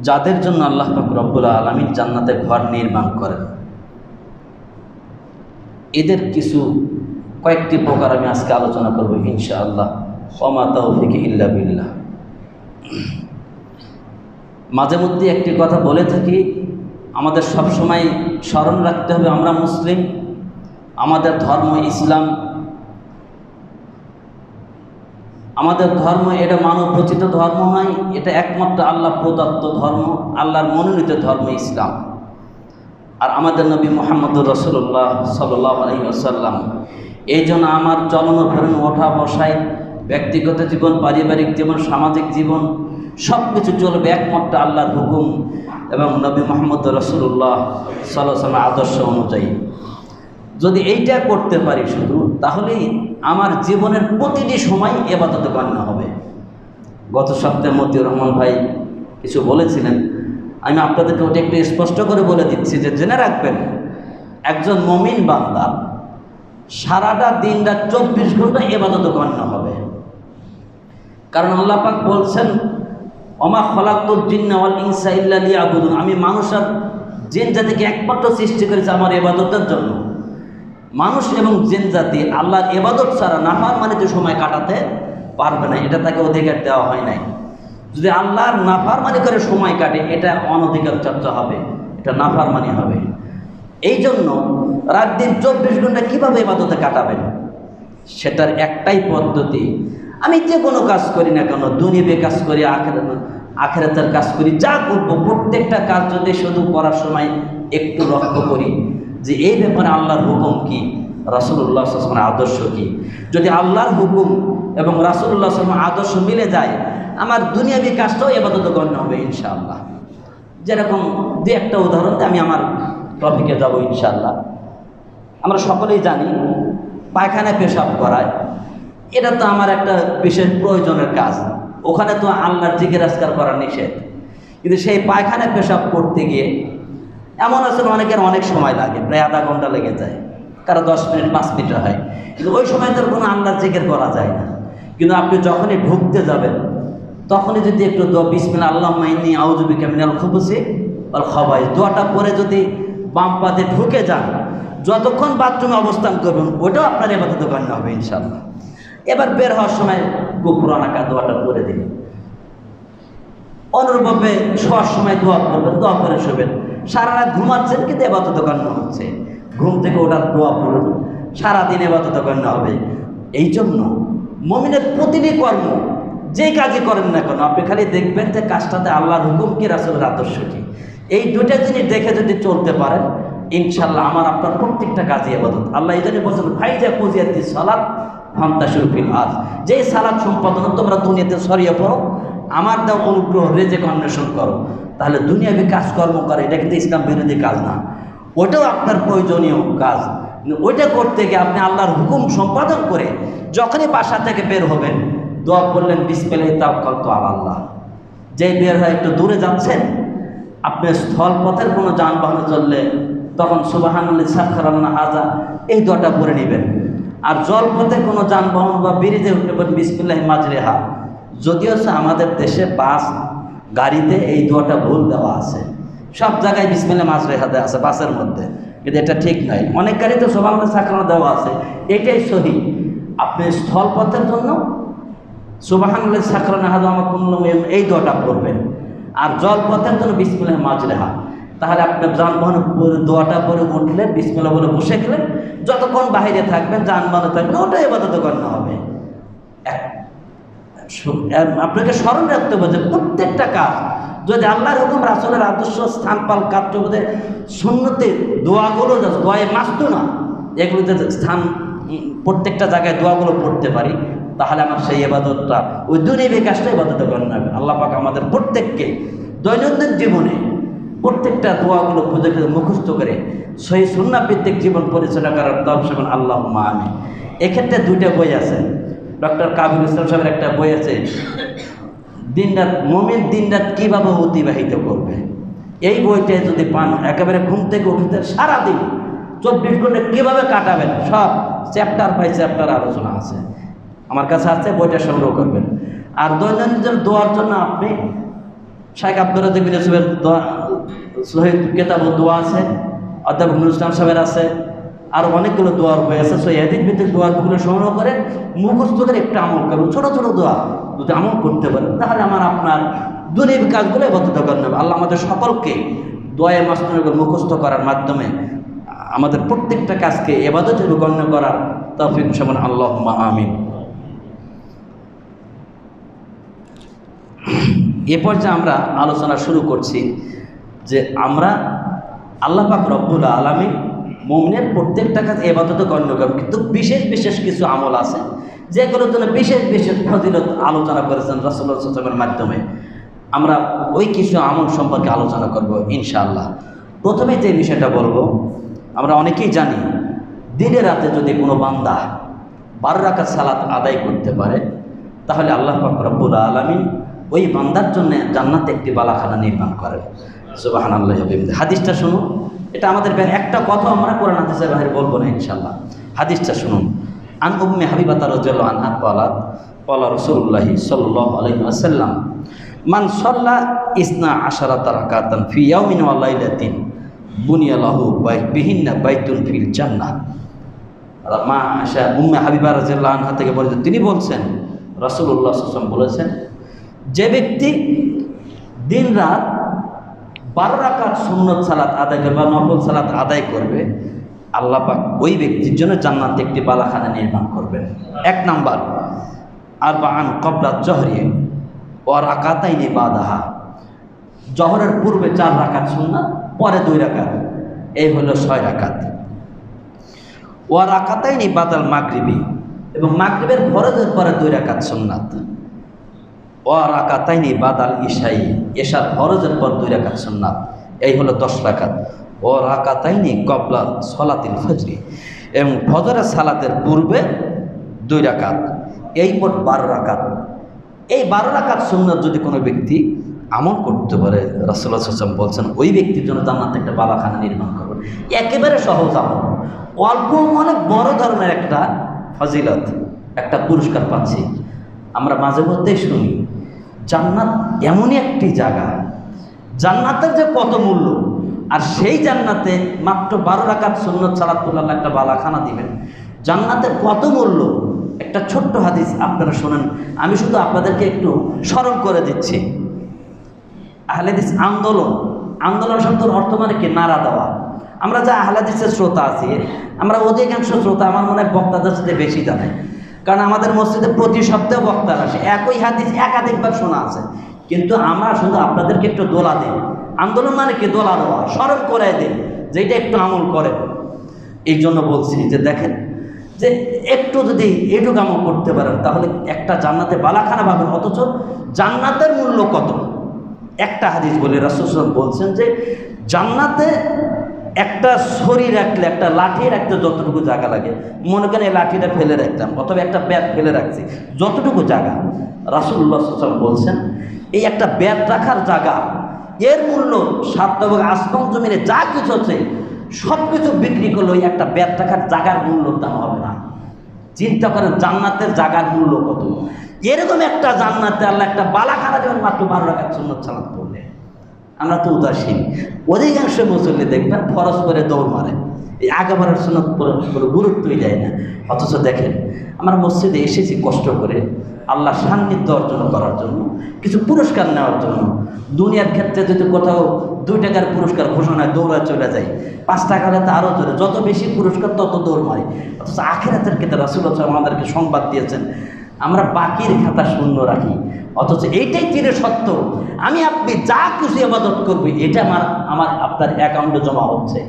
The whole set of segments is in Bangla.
যাদের জন্য আল্লাহ পাক রব্বুল আলামিন জান্নাতে ঘর নির্মাণ করেন, এদের কয়েকটি প্রকার আমি আজকে আলোচনা করব ইনশাআল্লাহ। ওমা তাওফিক ইল্লা বিল্লাহ। মাঝে মধ্যে একটি কথা বলে থাকি, আমাদের সবসময় স্মরণ রাখতে হবে আমরা মুসলিম, আমাদের ধর্ম ইসলাম, আমাদের ধর্ম এটা মানব রচিত ধর্ম নয়, এটা একমাত্র আল্লাহ প্রদত্ত ধর্ম, আল্লাহর মনোনীত ধর্ম ইসলাম। আর আমাদের নবী মুহাম্মদুর রাসূলুল্লাহ সাল্লাল্লাহু আলাইহি ওয়াসাল্লাম এই জন্য আমার চলন ফেরন, ওঠা বসায়, ব্যক্তিগত জীবন, পারিবারিক জীবন, সামাজিক জীবন সব কিছু চলবে একমাত্র আল্লাহর হুকুম এবং নবী মুহাম্মদুর রাসূলুল্লাহ সাল্লাল্লাহু আলাইহি ওয়াসাল্লামের আদর্শ অনুযায়ী। যদি এইটা করতে পারি শুধু, তাহলেই আমার জীবনের প্রতিটি সময় ইবাদতে গণ্য হবে। গত সপ্তাহে মতিউর রহমান ভাই কিছু বলেছিলেন, আমি আপনাদেরকে ওটা একটু স্পষ্ট করে বলে দিচ্ছি যে জেনে রাখবেন, একজন মুমিন বান্দা সারাটা দিন রাত 24 ঘন্টা ইবাদতে গণ্য হবে। কারণ আল্লাহ পাক বলছেন, ওমা খলাকতুল জিন্না ওয়াল ইনসা ইল্লা লিয়াবুদুন, আমি মানুষ আর জিন জাতিকে একমাত্র সৃষ্টি করেছি আমার ইবাদতের জন্য। মানুষ এবং জিন জাতি আল্লাহর ইবাদত ছাড়া নাফরমানিতে সময় কাটাতে পারবে না, এটা তাকে অধিকার দেওয়া হয় নাই। যদি আল্লাহর নাফরমানি করে সময় কাটে, এটা অনধিকার চর্চা হবে, এটা নাফরমানি হবে। এই জন্য রাত দিন 24 ঘন্টা কীভাবে ইবাদতে কাটাবেন, সেটার একটাই পদ্ধতি। আমি যে কোনো কাজ করি না কেন, দুনিয়াবি কাজ করি, আখিরাতের কাজ করি, যা করবো প্রত্যেকটা কাজ যদি শুধু করার সময় একটু লক্ষ্য করি যে এই ব্যাপারে আল্লাহর হুকুম কি, রাসূলুল্লাহ সাল্লাল্লাহু আলাইহি ওয়াসাল্লামের আদর্শ কি, যদি আল্লাহর হুকুম এবং রাসূলুল্লাহ সাল্লাল্লাহু আলাইহি ওয়াসাল্লামের আদর্শ মিলে যায়, আমার দুনিয়াবি কাজটাও ইবাদতে গণ্য হবে ইনশাআল্লাহ। যেরকম দু একটা উদাহরণ দিয়ে আমি আমার টপিকে যাব ইনশাআল্লাহ। আমরা সকলেই জানি পায়খানায় পেশাব করায়, এটা তো আমার একটা বিশেষ প্রয়োজনের কাজ, ওখানে তো আল্লাহর জিকির আজকার করা নিষেধ। কিন্তু সেই পায়খানায় পেশাব করতে গিয়ে এমন আছে অনেকের অনেক সময় লাগে, প্রায় আধা ঘন্টা লেগে যায়, কারো 10 মিনিট 5 মিনিট হয়, কিন্তু ওই সময় তো কোনো আল্লাহর জিকির করা যায় না। কিন্তু আপনি যখনই ঢুকতে যাবেন তখনই যদি একটু বিসমিল্লাহ আল্লাহুম্মা ইন্নী আউযু বিকা মিনাল খুবুসি ওয়াল খাবাইস দোয়াটা পরে যদি বাম পাতে ঢুকে যান, যতক্ষণ বাথরুমে অবস্থান করবেন ওটাও আপনার ইবাদতে গণ্য হবে ইনশাআল্লাহ। এবার বের হওয়ার সময় গুফরানাকা দোয়াটা করে দিলেন, অনুরূপভাবে শোয়ার সময় দোয়া করবেন, দোয়া করে শোবেন। সারা রাত ঘুমাচ্ছেন কিন্তু ইবাদতে গণ্য হচ্ছে, ঘুম থেকে ওঠার দোয়া পড়বেন, সারাদিন ইবাদতে গণ্য হবে। এই জন্য মুমিনের প্রতিটি কর্ম যেই কাজই করেন না কেন, আপনি খালি দেখবেন যে কাজটাতে আল্লাহর হুকুম কি, রাসূলের আদর্শ কি, এই দুইটা জিনিস দেখে যদি চলতে পারেন ইনশাআল্লাহ আমার আপনার প্রত্যেকটা কাজই ইবাদত। আল্লাহ এই জন্য বলছেন ফাইজা কুজিয়াতিস সালাত ফান্তাশিরু ফিল আরদ, যেই সালাত সম্পাদন তোমরা দুনিয়াতে ছড়িয়ে পড়ো, আমার দেওয়া অনুগ্রহ রেজেক অন্বেষণ করো। তাহলে দুনিয়াবি কাজকর্ম করে, এটা কিন্তু ইসলাম বিরোধী কাজ না, ওটাও আপনার প্রয়োজনীয় কাজ। ওইটা করতে গিয়ে আপনি আল্লাহর হুকুম সম্পাদন করে যখনই বাসা থেকে বের হবেন দোয়া করলেন বিসমিল্লাহি তাওয়াক্কালতু আলাল্লাহ। যেই বের হয়ে একটু দূরে যাচ্ছেন, আপনি স্থল পথের কোনো যানবাহনে চললে তখন সুবহানাল্লাযী সাখখারা লানা হাযা এই দোয়াটা পড়ে নেবেন। আর জলপথে কোনো যানবাহন বা ব্রিজে উঠতে পারেন বিসমিল্লাহি মাজরিহা। যদিও আমাদের দেশে বাস গাড়িতে এই দোয়াটা ভুল দেওয়া আছে, সব জায়গায় বিসমিল্লাহি মাজরিহা দেওয়া আছে বাসের মধ্যে, কিন্তু এটা ঠিক নয়। অনেক গাড়িতে সুবহানাল্লাযী সাখখারা দেওয়া আছে, এটাই সহি। আপনি স্থলপথের জন্য সুবহানাল্লাযী সাখখারা লানা হাযা এই দোয়াটা পড়বেন, আর জলপথের জন্য বিসমিল্লাহি মাজরিহা। তাহলে আপনার যানবাহনে দোয়াটা পরে উঠলেন, বিসমিল্লাহ বলে বসে গেলেন, যতক্ষণ বাইরে থাকবেন যানবাহনে থাকবেন ওটাই ইবাদতে গণ্য হবে। আপনাকে স্মরণ রাখতে হবে যে প্রত্যেকটা কাজ যদি আল্লাহর হুকুম রাসূলের আদর্শ স্থান পাল কার্যবোধে সুন্নতে দোয়াগুলো দোয়ায় মাস্তু না, এগুলোতে স্থান প্রত্যেকটা জায়গায় দোয়াগুলো পড়তে পারি, তাহলে আমার সেই ইবাদতটা ওই দুনিয়াবি কাজটা ইবাদতে গণ্য হবে। আল্লাহ পাক আমাদের প্রত্যেককে দৈনন্দিন জীবনে প্রত্যেকটা দোয়াগুলো খুঁজে খুঁজে মুখস্থ করে সহি সুন্নাহ ভিত্তিক জীবন পরিচালনা করার তৌফিক আল্লাহুম্মা আমিন। এক্ষেত্রে দুইটা বই আছে, ডক্টর কাবির ইসলাম সাহেবের একটা বই আছে, দিনরাত মুমিন দিনরাত কীভাবে অতিবাহিত করবে। এই বইটা যদি পান, একেবারে ঘুম থেকে উঠতে সারাদিন 24 ঘন্টা কীভাবে কাটাবেন সব চ্যাপ্টার বাই চ্যাপ্টার আলোচনা আছে, আমার কাছে আছে, বইটা সংগ্রহ করবেন। আর দৈনন্দিন দোয়ার জন্য আপনি শাইখ আব্দুর রাজ্জাক বিন ইউসুফের দোয়া শহীদ কেতাব দোয়া আছে, অধ্যাপক নুরুল ইসলাম সাহেবের আছে, আরও অনেকগুলো দোয়ার বই আছে। সো হাদিস ভিত্তিক দোয়াগুলো সংগ্রহ করে মুখস্থ করে একটা আমল করবো, ছোটো ছোটো দোয়া যদি আমল করতে পারেন তাহলে আমার আপনার দুনিয়ার কাজগুলো এবাদত করেন নেবে। আল্লাহ আমাদের সকলকে দোয়ায়ে মাসনুনগুলো মুখস্থ করার মাধ্যমে আমাদের প্রত্যেকটা কাজকে এবাদত হিসেবে গণ্য করার তৌফিক সমান আল্লাহুম্মা আমিন। এ পর্যায়ে আমরা আলোচনা শুরু করছি যে আমরা আল্লাহ পাক রব্বুল আলামিন মুমিনের প্রত্যেকটা কাজ এবাদতে গণ্য করব, কিন্তু বিশেষ বিশেষ কিছু আমল আছে যেগুলোর জন্য বিশেষ বিশেষ ফজিলত আলোচনা করেছেন রাসূলুল্লাহ সাল্লাল্লাহু আলাইহি ওয়াসাল্লামের মাধ্যমে। আমরা ওই কিছু আমল সম্পর্কে আলোচনা করব ইনশাআল্লাহ। প্রথমে যে বিষয়টা বলবো, আমরা অনেকেই জানি দিনে রাতে যদি কোনো বান্দা 12 রাকাত সালাত আদায় করতে পারে তাহলে আল্লাহ পাক রব্বুল আলামিন ওই বান্দার জন্য জান্নাতে একটি বালাখানা নির্মাণ করেন। সুবহানাল্লাহি ওয়া বিহামদিহি। হাদিসটা শুনুন, এটা আমাদের একটা কথা আমরা কোরআন হাদিসের বাইরে বলবো না ইনশাআল্লাহ। হাদিসটা শুনুন। আন উম্মে হাবিবাতা রাদিয়াল্লাহু আনহা ক্বালাত ক্বালা রাসূলুল্লাহি সাল্লাল্লাহু আলাইহি ওয়াসাল্লাম মান সাল্লা 12 রাকাতান ফি ইয়াউমিন ওয়া লাইলাতিন বুনিয়া লাহু বিহিন্না বাইতুন ফিল জান্নাহ। মা আয়েশা উম্মে হাবিবা রাদিয়াল্লাহু আনহা থেকে বলেছেন, তিনি বলছেন রাসূলুল্লাহ সাল্লাল্লাহু আলাইহি ওয়াসাল্লাম বলেছেন, যে ব্যক্তি দিনরাত 12 রাকাত সুন্নত সালাত আদায় করবে বা নফল সালাত আদায় করবে, আল্লাহ পাক ওই ব্যক্তির জন্য জান্নাতে একটি বালাখানা নির্মাণ করবেন। 1 নাম্বার আরবাআন ক্বাবলা জহরি ওয়া রাকাতাইনি বাদাহা, জহরের পূর্বে 4 রাকাত সুন্নাত, পরে 2 রাকাত, এই হলো 6 রাকাত। ওয়া রাকাতাইনি বাদাল মাগরিবি, এবং মাগরিবের ফরজের পরে 2 রাকাত সুন্নাত। ওয়া রাকাতাইনি বাদাল ইশাই, এশার ফরজের পর 2 রাকাত সুন্নাত, এই হলো 10 রাকাত। ও রাকাতাইনি ক্বাবলা সালাতিল ফজরি, এবং ফজরের সালাতের পূর্বে 2 রাকাত, এই মোট 12 রাকাত। এই 12 রাকাত সুন্নাত যদি কোনো ব্যক্তি আমল করতে পারে, রাসূলুল্লাহ সাল্লাল্লাহু আলাইহি ওয়াসাল্লাম বলছেন ওই ব্যক্তির জন্য জান্নাতে একটা বালাখানা নির্মাণ করবেন। একেবারে সহজ আমল, অল্প অনেক বড় ধরনের একটা ফজিলত, একটা পুরস্কার পাচ্ছি। আমরা মাঝে মধ্যেই শুনি জান্নাত এমনই একটি জায়গা, জান্নাতের যে কত মূল্য, আর সেই জান্নাতে মাত্র 12 রাকাত সুন্নত সালাত পড়লে আল্লাহ একটা বালাখানা দিবেন। জান্নাতের কত মূল্য, একটা ছোট্ট হাদিস আপনারা শোনেন, আমি শুধু আপনাদেরকে একটু স্মরণ করে দিচ্ছি। আহলে হাদিস আন্দোলন শব্দের অর্থ মানে কি? নারা দেওয়া। আমরা যা আহলে হাদিসের শ্রোতা আছি, আমরা অধিকাংশ শ্রোতা আমার মনে হয় বক্তাদের সাথে বেশি জানে, কারণ আমাদের মসজিদে প্রতি সপ্তাহে বক্তারা আসে, একই হাদিস একাধিকবার শোনা আছে, কিন্তু আমরা শুধু আপনাদেরকে একটু দোলা দিই। আন্দোলন মানে কি? দোলা দেওয়া, স্মরণ করে দিই যে এটা একটু আমল করে। এই জন্য বলছি যে দেখেন, যে একটু যদি এইটুকু আমল করতে পারেন তাহলে একটা জান্নাতে বালাখানা পাবেন। অথচ জান্নাতের মূল্য কত? একটা হাদিস বলে রাসূল সাল্লাল্লাহু আলাইহি ওয়াসাল্লাম বলছেন যে জান্নাতে একটা ছড়ি রাখলে, একটা লাঠি রাখতে যতটুকু জায়গা লাগে, মনে করেন এই লাঠিটা ফেলে রাখতাম অথবা একটা ব্যাট ফেলে রাখছি, যতটুকু জায়গা, রাসূলুল্লাহ সাল্লাল্লাহু আলাইহি ওয়াসাল্লাম বলছেন এই একটা ব্যাট রাখার জায়গা, এর মূল্য 7 এবং আসমান জমিনে যা কিছু আছে সব কিছু বিক্রি করলে ওই একটা ব্যাট রাখার জায়গার মূল্য দাম হবে না। চিন্তা করেন জান্নাতের জায়গার মূল্য কত। এরকম একটা জান্নাতে আল্লাহ একটা বালাখানা দেবেন মাত্র 12 রাকাত সুন্নত সালাত পড়লে। আমরা তো উদাসীন, অধিকাংশ মুসল্লি দেখবেন ফরজ করে দৌড় মারে, এই আগেবারের সুন্নত কোনো গুরুত্বই দেয় না। অথচ দেখেন আমরা মসজিদে এসেছি কষ্ট করে আল্লাহর সান্নিধ্য অর্জন করার জন্য, কিছু পুরস্কার নেওয়ার জন্য। দুনিয়ার ক্ষেত্রে যদি কোথাও 2 টাকার পুরস্কার ঘোষণায় দৌড়া চলে যায়, 5 টাকা হলে তো আরও জোরে, যত বেশি পুরস্কার তত দৌড় মারে। অথচ আখিরাতের ক্ষেত্রে রাসূলুল্লাহ সাল্লাল্লাহু আলাইহি ওয়াসাল্লাম আমাদেরকে সংবাদ দিয়েছেন আমরা বাকির খাতা শূন্য রাখি, অথচ এইটাই চিরে সত্য, আমি আপনি যা কিছু ইবাদত করবি এটা আমার আপনার অ্যাকাউন্টে জমা হচ্ছে,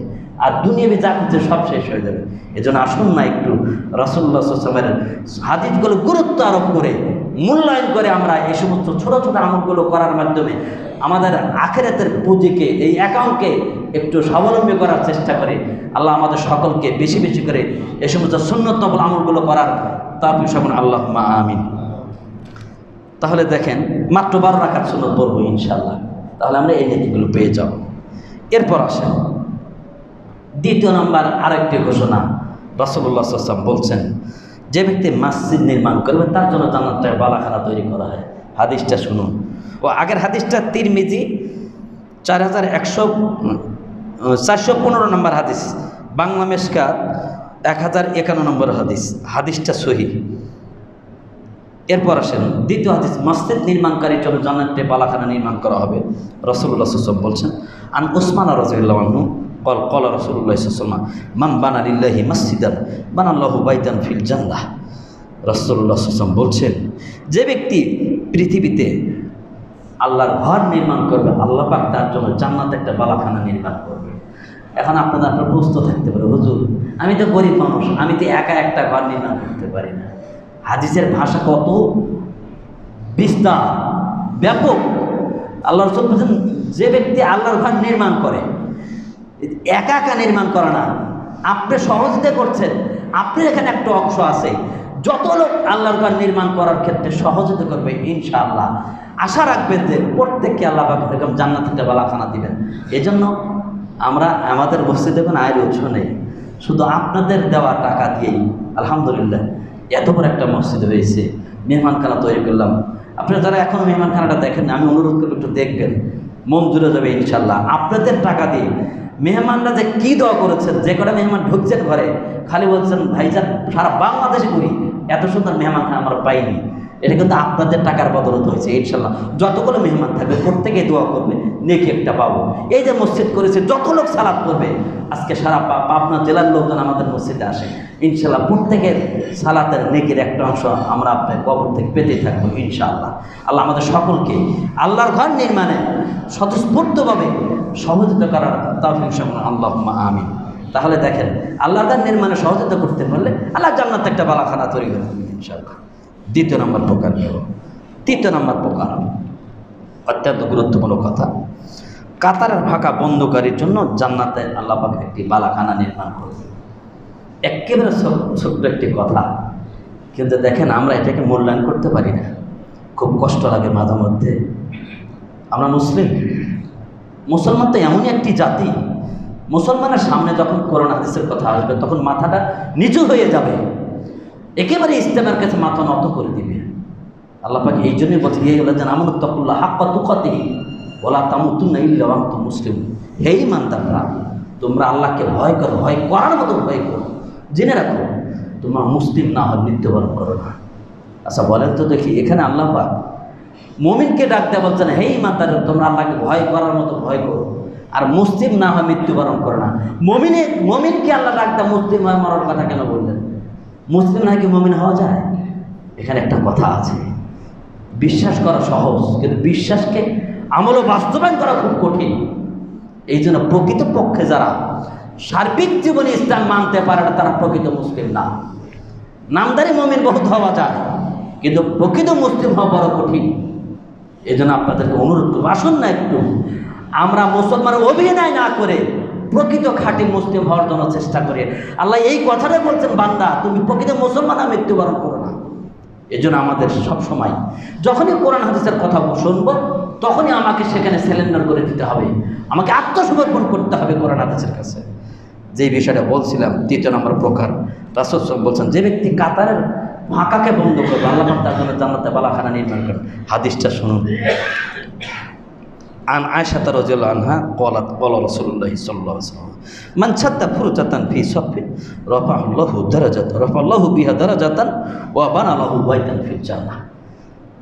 আর দুনিয়াবি যা কিছু সব শেষ হয়ে যাবে। এজন্য আসুন না একটু রাসূলুল্লাহ সাল্লাল্লাহু আলাইহি ওয়াসাল্লামের হাদিসগুলো গুরুত্ব আরোপ করে মূল্যায়ন করে আমরা এই সমস্ত ছোটো ছোটো আমলগুলো করার মাধ্যমে আমাদের আখিরাতের পুঁজিকে, এই অ্যাকাউন্টকে একটু স্বাবলম্বী করার চেষ্টা করে। আল্লাহ আমাদের সকলকে বেশি বেশি করে এই সমস্ত সুন্নত নফল আমলগুলো করার তৌফিক দান করুন, আল্লাহুম্মা আমিন। তাহলে দেখেন মাত্র 12 রাকাত সুন্নত পড়বো ইনশাআল্লাহ, তাহলে আমরা এই নীতিগুলো পেয়ে যাব। এরপর আসেন দ্বিতীয় নম্বর আরেকটি ঘোষণা। রাসূলুল্লাহ সাল্লাল্লাহু আলাইহি ওয়াসাল্লাম বলছেন যে ব্যক্তি মসজিদ নির্মাণ করবে তার জন্য জান্নাতের বালাখানা তৈরি করা হয়। হাদিসটা শুনুন। ও আগের হাদিসটা তিরমিজি 415 নম্বর হাদিস, বাংলা মেশকাত 1051 নম্বর হাদিস, হাদিসটা সহিহ। এরপর আসেন দ্বিতীয় হাদিস, মসজিদ নির্মাণকারীর জন্য জান্নাতে বালাখানা নির্মাণ করা হবে। রাসূলুল্লাহ সাল্লাল্লাহু আলাইহি ওয়াসাল্লাম বলছেন, আন উসমান রাদিয়াল্লাহু আনহু قال قال رسول الله صلى الله عليه وسلم من بنى لله مسجدا بنى الله بيتا في الجنة। রাসূলুল্লাহ সাল্লাল্লাহু আলাইহি ওয়াসাল্লাম বলছেন, যে ব্যক্তি পৃথিবীতে আল্লাহর ঘর নির্মাণ করবে, আল্লাহ পাক তার জন্য জান্নাতে একটা বালাখানা নির্মাণ করবে। এখন আপনার প্রশ্ন থাকতে পারে, হুজুর আমি তো গরিব মানুষ, আমি তো একা একটা ঘর নির্মাণ করতে পারি না। হাদিসের ভাষা কত বিস্তার, ব্যাপক। আল্লাহ রাসূল বলেন, যে ব্যক্তি আল্লাহর ঘর নির্মাণ করে, একা একা নির্মাণ করে না, আপনি সহযোগিতা করছেন, আপনার এখানে একটা অংশ আছে। যত লোক আল্লাহর ঘর নির্মাণ করার ক্ষেত্রে সহযোগিতা করবে, ইনশাআল্লাহ আশা রাখবেন যে প্রত্যেককে আল্লাহ পাক এরকম জান্নাতে বালাখানা দিবেন। এই জন্য আমরা আমাদের মসজিদে কোনো আয়ের উৎস নেই, শুধু আপনাদের দেওয়া টাকা দিয়েই আলহামদুলিল্লাহ এত বড় একটা মসজিদ হয়েছে, মেহমানখানা তৈরি করলাম। আপনারা যারা এখনও মেহমানখানাটা দেখেন, আমি অনুরোধ করবো একটু দেখবেন, মন জুড়ে যাবে ইনশাল্লাহ। আপনাদের টাকা দিয়ে মেহমানরা যে কী দোয়া করেছেন, যে কটা মেহমান ঢুকছেন ঘরে, খালি বলছেন ভাইজান সারা বাংলাদেশে ঘুরি, এত সুন্দর মেহমানখানা আমরা পাইনি। এটা কিন্তু আপনাদের টাকার বদলত হয়েছে। ইনশাল্লাহ যতগুলো মেহমান থাকবে প্রত্যেকেই দোয়া করবে, নেকি একটা পাবো। এই যে মসজিদ করেছে, যত লোক সালাত করবে, আজকে সারা পাবনা জেলার লোকজন আমাদের মসজিদে আসে, ইনশাল্লাহ প্রত্যেকের সালাতের নেকির একটা অংশ আমরা আপনার কবর থেকে পেতেই থাকবো ইনশাআল্লাহ। আল্লাহ আমাদের সকলকে আল্লাহর ঘর নির্মাণে স্বতঃস্ফূর্তভাবে সহযোগিতা করার তৌফিক দান করুন, আল্লাহুম্মা আমিন। তাহলে দেখেন, আল্লাহর ঘর নির্মাণে সহযোগিতা করতে পারলে আল্লাহ জান্নাতে একটা বালাখানা তৈরি করে দেবেন ইনশাআল্লাহ। দ্বিতীয় নম্বর প্রকার গেল। তৃতীয় নম্বর প্রকার অত্যন্ত গুরুত্বপূর্ণ কথা, কাতারের ফাঁকা বন্ধকারীর জন্য জান্নাতে আল্লাহ পাক একটি বালাখানা নির্মাণ করবে। একেবারে ছোট্ট একটি কথা, কিন্তু দেখেন আমরা এটাকে মূল্যায়ন করতে পারি না, খুব কষ্ট লাগে মাঝে মধ্যে। আমরা মুসলমান তো এমনই একটি জাতি, মুসলমানের সামনে যখন কোরআন হাদিসের কথা আসবে তখন মাথাটা নিচু হয়ে যাবে, একেবারে ইসলামের কাছে মাথা নত করে দিবে। আল্লাহ পাক এই জন্যই বলছে, যেন আমানুত্তাকুল্লাহ হাক্কা তুকাতিহি ওয়ালা তামুতুন্না ইল্লা ওয়া আনতুম মুসলিমুন। হে ঈমানদাররা, তোমরা আল্লাহকে ভয় করো, ভয় করার মতো ভয় করো। জেনে রাখো, তোমরা মুসলিম না হয় মৃত্যুবরণ করো না। আচ্ছা বলেন তো দেখি, এখানে আল্লাহ পাক মুমিনকে ডাকতে বলছেন, হে ঈমানদাররা, তোমরা আল্লাহকে ভয় করার মতো ভয় করো, আর মুসলিম না হয় মৃত্যুবরণ করো না। মুমিনকে আল্লাহ ডাকতে মুসলিম হয় মরার কথা কেন বললেন? মুসলিম না কি মুমিন হওয়া যায়? এখানে একটা কথা আছে, বিশ্বাস করা সহজ, কিন্তু বিশ্বাসকে আমল ও বাস্তবায়ন করা খুব কঠিন। এই জন্য প্রকৃতপক্ষে যারা সার্বিক জীবনে ইসলাম মানতে পারে না, তারা প্রকৃত মুসলিম না। নামদারি মুমিন বহুত হওয়া যায়, কিন্তু প্রকৃত মুসলিম হওয়া বড় কঠিন। এই জন্য আপনাদেরকে অনুরোধ করব, আসুন না একটু আমরা মুসলমানের অভিনয় না করে প্রকৃত খাঁটি মুসলিম হওয়ার জন্য চেষ্টা করি। আল্লাহ এই কথাটাই বলছেন, বান্দা তুমি প্রকৃত মুসলমান মৃত্যুবরণ করো না। এই জন্য আমাদের সবসময় যখনই কোরআন হাদিসের কথা শুনবো, তখনই আমাকে সেখানে সিলিন্ডার করে দিতে হবে, আমাকে আত্মসমর্পণ করতে হবে কোরআন হাদিসের কাছে। যেই বিষয়টা বলছিলাম, তৃতীয় নম্বর প্রকার, রাসূল বলছেন, যে ব্যক্তি কাতারের ফাঁকাকে বন্ধ করবে, আল্লাহ তার জন্য জান্নাতে বালাখানা নির্মাণ করেন। হাদিসটা শুনুন। আন আয়েশা রাদিয়াল্লাহু আনহা ক্বালাত ক্বালা রাসূলুল্লাহ সাল্লাল্লাহু আলাইহি ওয়াসাল্লাম মান সাদ্দা ফুরজাতান ফি সাফিন রাফাআল্লাহু বিহা দারাজাতান ওয়া বানা লাহু বাইতান ফিল জান্নাহ।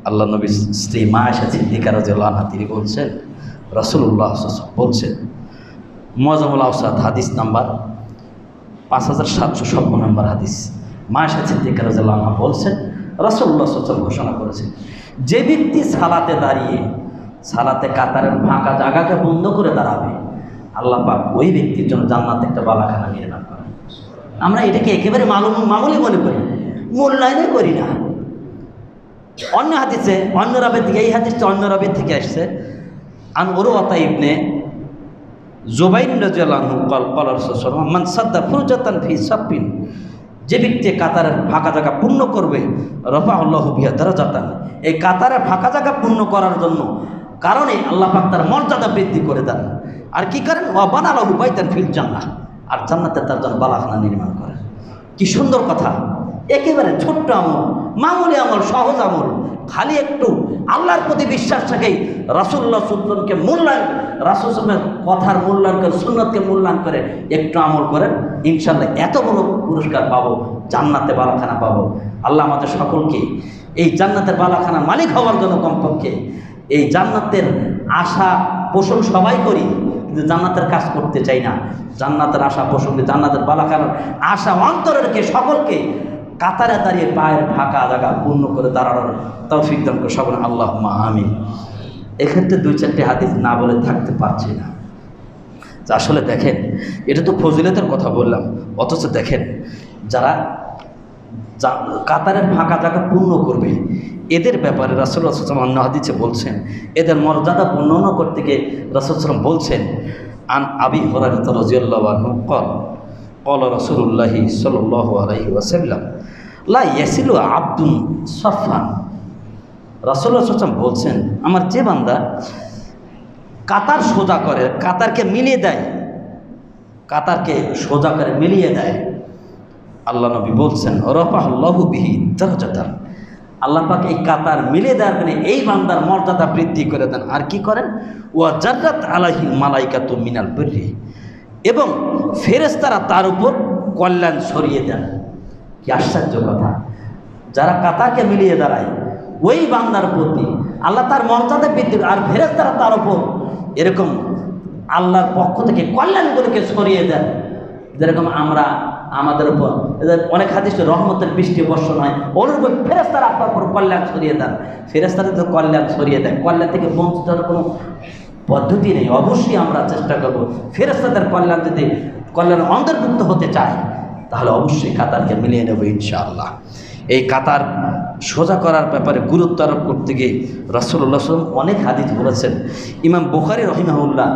আল্লাহ নবী স্ত্রী মা আয়েশা সিদ্দিকা রাদিয়াল্লাহু আনহা তিনি বলছেন, রাসূলুল্লাহ সাল্লাল্লাহু আলাইহি ওয়াসাল্লাম বলছেন, মুআজ্জামুল আওসাত হাদিস নাম্বার 5756 নম্বর হাদিস, মা আয়েশা সিদ্দিকা রাদিয়াল্লাহু আনহা বলছেন, রাসূলুল্লাহ সাল্লাল্লাহু আলাইহি ওয়াসাল্লাম ঘোষণা করেছেন, যে ব্যক্তি সালাতে দাঁড়িয়ে সালাতে কাতারের ফাঁকা জায়গাকে বন্ধ করে দাঁড়াবে, আল্লাহ পাক ওই ব্যক্তির জন্য জান্নাতে একটা বালাখানা নির্মাণ করেন। আমরা এটাকে একেবারে মামুলি মনে করি, মূল্যায়নই করি না। অন্য হাদিসে অন্য রাবের থেকে, এই হাদিসটা অন্য রাবের থেকে আসছে, আন উরওয়াতা ইবনে জুবাইর রাদিয়াল্লাহু আনহু ক্বালা রাসূলুল্লাহ মান সাদ্দা ফুরজাতান ফি সাফিন, যে ব্যক্তি কাতারের ফাঁকা জায়গা পূর্ণ করবে, রাফাআল্লাহু বিহা দারাজাতান, এই কাতারের ফাঁকা জায়গা পূর্ণ করার জন্য কারণে আল্লাহ পাক তার মর্যাদা বৃদ্ধি করে দেন। আর কি করেন? ওয়া বানা লাহু বাইতান ফিল জান্নাহ, আর জান্নাতে তার জন্য বালাখানা নির্মাণ করেন। কি সুন্দর কথা! একেবারে ছোট্ট আমল, মামুলি আমল, সহজ আমল, খালি একটু আল্লাহর প্রতি বিশ্বাস থাকেই রাসূলুল্লাহ সুন্নতকে মূল্যায়ন, রাসূলের কথার মূল্যায়ন করে, সুন্নতকে মূল্যায়ন করে একটু আমল করেন, ইনশাআল্লাহ এত বড় পুরস্কার পাবো, জান্নাতে বালাখানা পাবো। আল্লাহ আমাদের সকলকে এই জান্নাতের বালাখানার মালিক হওয়ার জন্য কমপক্ষে এই জান্নাতের আশা পোষণ সবাই করি, কিন্তু জান্নাতের কাজ করতে চাই না। জান্নাতের আশা পোষণ, জান্নাতের বালাখানার আশা অন্তরে রেখে সকলকে কাতারে দাঁড়িয়ে পায়ের ফাঁকা জায়গা পূর্ণ করে দাঁড়ানোর তৌফিক দান করে সকলে আল্লাহুম্মা আমিন। এক্ষেত্রে 2-4টি হাদিস না বলে থাকতে পারছি না। আসলে দেখেন, এটা তো ফজিলতের কথা বললাম, অথচ দেখেন যারা কাতারের ফাঁকা জায়গা পূর্ণ করবে এদের ব্যাপারে রাসূলুল্লাহ সাল্লাল্লাহু আলাইহি ওয়াসাল্লাম অন্য হাদিসে বলছেন, এদের মর্যাদা বর্ণনা করতে গিয়ে রাসূলুল্লাহ সাল্লাল্লাহু আলাইহি ওয়াসাল্লাম বলছেন, আন আবি হুরায়রা রাদিয়াল্লাহু আনহু قال رسول الله صلى الله عليه وسلم لا يسিলু আবদুন সাফান। রাসূলুল্লাহ সাল্লাল্লাহু আলাইহি ওয়াসাল্লাম বলছেন, আমার যে বান্দা কাতার সোজা করে, কাতারকে মিলিয়ে দেয়, কাতারকে সোজা করে মিলিয়ে দেয়, আল্লাহ নবী বলছেন রাফাহুল্লাহু বিহি দারাজাতান, আল্লাহ পাক এই কাতার মিলিয়ে দেওয়ার কারণে এই বান্দার মর্যাদা বৃদ্ধি করে দেন। আর কি করেন? ওয়া জাররাত আলাইহিল মালাইকাতু মিনাল বিররি, এবং ফেরেশতারা তার উপর কল্যাণ ছড়িয়ে দেন। কি আশ্চর্য কথা! যারা কাতারকে মিলিয়ে দাঁড়ায় ওই বান্দার প্রতি আল্লাহ তার মর্যাদা বৃদ্ধি, আর ফেরেশতারা তার উপর এরকম আল্লাহর পক্ষ থেকে কল্যাণগুলোকে ছড়িয়ে দেন। যেরকম আমরা আমাদের উপর অনেক হাদিসে রহমতের বৃষ্টি বর্ষণ হয়, অনুরূপ ফেরেশতারা আপনার উপর কল্যাণ ছড়িয়ে দেন। ফেরেশতারা তো কল্যাণ ছড়িয়ে দেয়, কল্যাণ থেকে বঞ্চিত হওয়ার কোনো পদ্ধতি নেই। অবশ্যই আমরা চেষ্টা করব ফেরেশতাদের কল্যাণ, যদি কল্যাণ অন্তর্ভুক্ত হতে চায় তাহলে অবশ্যই কাতারকে মিলিয়ে নেব ইনশাআল্লাহ। এই কাতার সোজা করার ব্যাপারে গুরুত্ব আরোপ করতে গিয়ে রাসূলুল্লাহ সাল্লাল্লাহু আলাইহি ওয়াসাল্লাম অনেক হাদিস বলেছেন। ইমাম বুখারী রাহিমাহুল্লাহ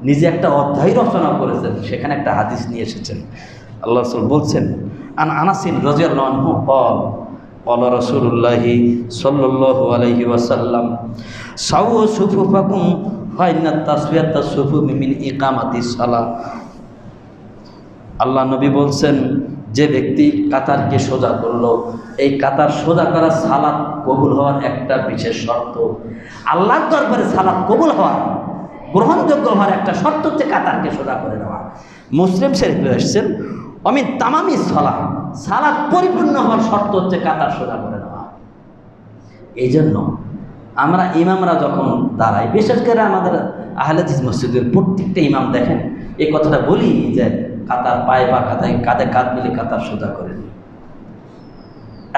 নিজে একটা অধ্যায় রচনা করেছেন, সেখানে একটা হাদিস নিয়ে এসেছেন। আল্লাহ রাসূল বলছেন, আন আনাস রাদিয়াল্লাহু আনহু قال رسول الله صلى الله عليه وسلم سووا صفوفكم فإن التسوية الصفوف من إقامة الصلاة। আল্লাহ নবী বলছেন, যে ব্যক্তি কাতারকে সোজা করলো, এই কাতার সোজা করা সালাত কবুল হওয়ার একটা বিশেষ শর্ত, আল্লাহর দরবারে সালাত কবুল হওয়ার, গ্রহণযোগ্য হওয়ার একটা শর্ত হচ্ছে কাতারকে সোজা করে দেওয়া। মুসলিম শরীফে এসেছেন, অমিন তামামি সালাত, সালাত পরিপূর্ণ হওয়ার শর্ত হচ্ছে কাতার সোজা করে দেওয়া। এই জন্য আমরা ইমামরা যখন দাঁড়াই, বিশেষ করে আমাদের আহলে হাদিস মসজিদের প্রত্যেকটা ইমাম দেখেন এই কথাটা বলি যে কাতার পায়ে পা কাতায়, কাঁধে কাঁধ মিলে কাতার সোজা করে দিই।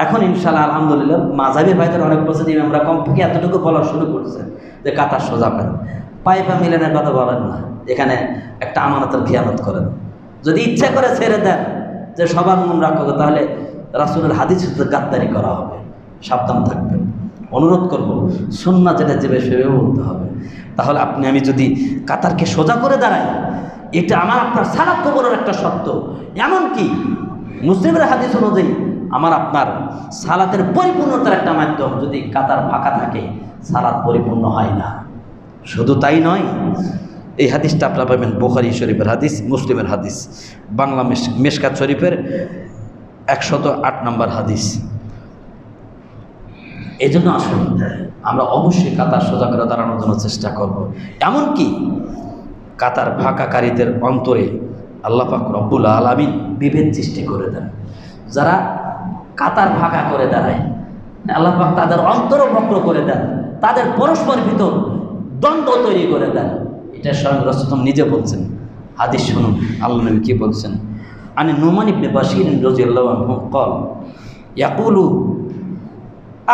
এখন ইনশাআল্লাহ আলহামদুলিল্লাহ মাযহাবী ভাইদের অনেক বছর ইমামরা কমপক্ষে এতটুকু বলা শুরু করছে যে কাতার সোজা করেন, পায়ে পা মিলানোর কথা বলেন না, এখানে একটা আমানতের খেয়ানত করেন। যদি ইচ্ছা করে ছেড়ে দেন যে সবার মন রাখবে, তাহলে রাসূলের হাদিস গাদ্দারি করা হবে, সাবধান থাকবেন। অনুরোধ করব সুন্নাহ যেটা যেভাবে সেভাবে বলতে হবে। তাহলে আপনি আমি যদি কাতারকে সোজা করে দাঁড়াই, এটা আমার আপনার সালাত কবুলের একটা শর্ত। এমনকি মুসলিমের হাদিস অনুযায়ী আমার আপনার সালাতের পরিপূর্ণতার একটা মাধ্যম। যদি কাতার ফাঁকা থাকে সালাত পরিপূর্ণ হয় না। শুধু তাই নয়, এই হাদিসটা আপনারা পাবেন বুখারী শরীফের হাদিস, মুসলিমের হাদিস, বাংলা মিশকাত শরীফের 108 নম্বর হাদিস। এই জন্য আসুন আমরা অবশ্যই কাতার সোজা করে দাঁড়ানোর জন্য চেষ্টা করব। এমনকি কাতার ফাঁকাকারীদের অন্তরে আল্লাহ পাক রব্বুল আলামিন বিভেদ সৃষ্টি করে দেন। যারা কাতার ফাঁকা করে দাঁড়ায়, আল্লাহ পাক তাদের অন্তরও বক্র করে দেন, তাদের পরস্পর ভিতর দ্বন্দ্ব তৈরি করে দেন। এটা স্বয়ং রাসূল নিজে বলছেন। হাদিস শুনুন আল্লাহ নবী কি বলছেন। আনি নুমান ইবনে বাশীর রাদিয়াল্লাহু আনহু قال يقول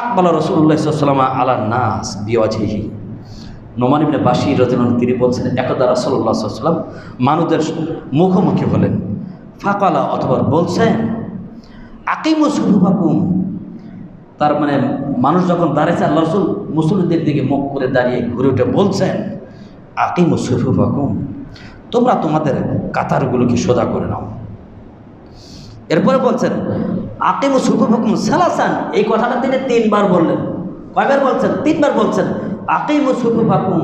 আকবাল রাসূলুল্লাহ সাল্লাল্লাহু আলাইহি ওয়াসাল্লাম আলা নাস বিওয়াজহিহি। নুমান ইবনে বাশীর রাদিয়াল্লাহু আনহু তিনি বলছেন, একদা রাসূলুল্লাহ সাল্লাল্লাহু আলাইহি ওয়াসাল্লাম মানুষদের মুখোমুখি হলেন। ফাকালা, অথবা বলছেন, আকিমু সুফুফাকুম। তার মানে মানুষ যখন দাঁড়িয়েছে, আল্লাহ রাসূল মুসল্লিদের দিকে মুখ করে দাঁড়িয়ে ঘুরে উঠে বলছেন, আকিমু সুফুফাকুম, তোমরা তোমাদের কাতারগুলোকে সোজা করে নাও। এরপরে বলছেন, আকিমু সুফুফাকুম সালাসান। এই কথাটা তিনি 3 বার বললেন। কয়বার বলছেন? 3 বার বলছেন। আকিমু সুফুফাকুম,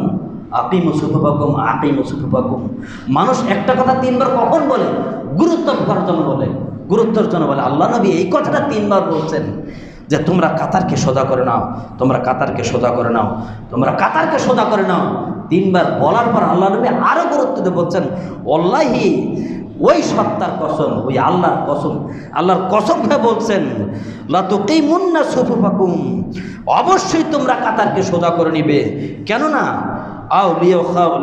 আকিমু সুফুফাকুম, আকিমু সুফুফাকুম। মানুষ একটা কথা 3 বার কখন বলে? গুরুত্ব করার জন্য বলে, গুরুত্বের জন্য বলে। আল্লাহ নবী এই কথাটা 3 বার বলছেন। যে তোমরা কাতারকে সোজা করে নাও, তোমরা কাতারকে সোজা করে নাও, তোমরা কাতারকে সোজা করে নাও। 3 বার বলার পর আল্লাহ নবী আরো গুরুত্ব দিয়ে বলছেন, ওয়াল্লাহি, ওই সত্তার কসম, ওই আল্লাহর কসম, আল্লাহর কসম খেয়ে বলছেন, লা তুকিমুন্না সুফুফাকুম, অবশ্যই তোমরা কাতারকে সোজা করে নিবে। কেননা আও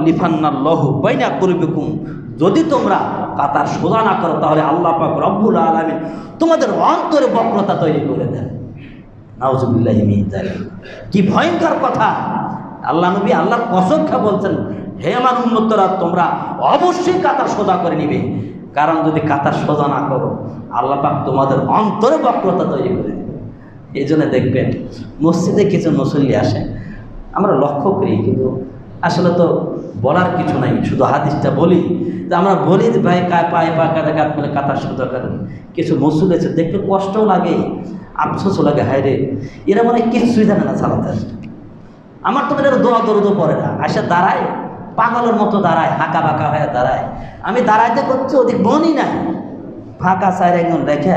লিফান্নাল্লাহু বাইনা কুরুবিকুম, যদি তোমরা কাতার সোজা না করো তাহলে আল্লাহ পাক রব্বুল আলামিন তোমাদের অন্তরে বক্রতা তৈরি করে দেন। নাউজুবিল্লাহি মিন যালিক। কি ভয়ঙ্কর কথা! আল্লাহ নবী আল্লাহর কসম খেয়ে বলছেন, হে আমার উম্মতরা, তোমরা অবশ্যই কাতার সোজা করে নিবে, কারণ যদি কাতার সোজা না করো আল্লাহ পাক তোমাদের অন্তরে বক্রতা তৈরি করে দেবে। এই জন্য দেখবেন মসজিদে কিছু মুসল্লি আসে, আমরা লক্ষ্য করি, কিন্তু আসলে তো বলার কিছু নাই, শুধু হাদিসটা বলি। যে আমরা বলি যে ভাই পায়ে পা কাঁধে কাঁধ মেলে কাতার সোজা করেন। কিছু মুসল্লি আছে, দেখলে কষ্টও লাগে, আফসোসও লাগে, হায় রে, এরা মানে কিছুই জানে না চালাতে। আমার তো এরা দোয়া দরুদও পড়ে না, আসে দাঁড়ায় পাগলের মতো দাঁড়ায়, হাঁকা বাঁকা হয়ে দাঁড়ায়। আমি দাঁড়াইতে করছি, ওদিক বনই নাই, ফাঁকা সাইড একদম রেখে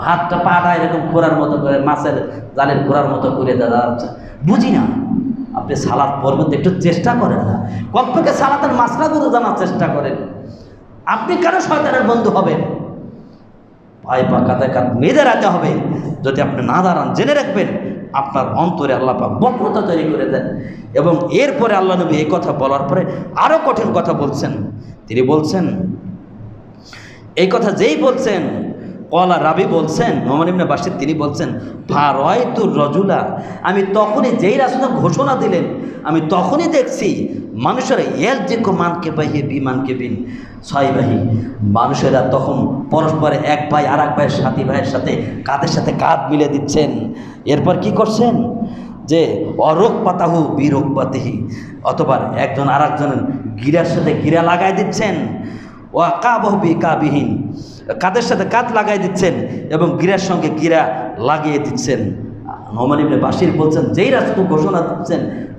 হাতটা পাটা এরকম ঘোরার মতো করে, মাছের জালের ঘোরার মতো করে দাঁড়াচ্ছে। বুঝি না, আপনি সালাদ পড়বেন তো একটু চেষ্টা করেন না, কমপক্ষে সালাতের মাসলাগুলো জানার চেষ্টা করেন। আপনি কেন শয়তানের বন্ধু হবেন? পায়ে পা কাঁধে কাঁধ মেয়ে দাঁড়াতে হবে। যদি আপনি না দাঁড়ান, জেনে রাখবেন আপনার অন্তরে আল্লাহ পাক বক্রতা তৈরি করে দেন। এবং এরপরে আল্লাহ নবী এই কথা বলার পরে আরও কঠিন কথা বলছেন। তিনি বলছেন, এই কথা যেই বলছেন, কলা রাবি বলছেন, নোমান ইবনে বাশির তিনি বলছেন, ফারাইতুর রাজুলা, আমি তখনই, যেই রাসূল ঘোষণা দিলেন, আমি তখনই দেখছি মানুষেরা ইয়ালজিকু মানকে বাহি বিমানকে বিন সাইবাহি, মানুষেরা তখন পরস্পরে এক ভাই আর এক ভাইয়ের সাথী ভাইয়ের সাথে কাঁধের সাথে কাঁধ মিলে দিচ্ছেন। এরপর কি করছেন, যে অরোগ পাতাহু বিরোগ পাতিহি, অথবা একজন আর একজনের গিরার সাথে গিরা লাগাই দিচ্ছেন, ও কাবহু বি কাবিহীন, কাঁধের সাথে কাঁধ লাগাই দিচ্ছেন এবং গিরার সঙ্গে গিরা লাগিয়ে দিচ্ছেন। নোমান ইবনে বাশির বলছেন, যেই রাসূল ঘোষণা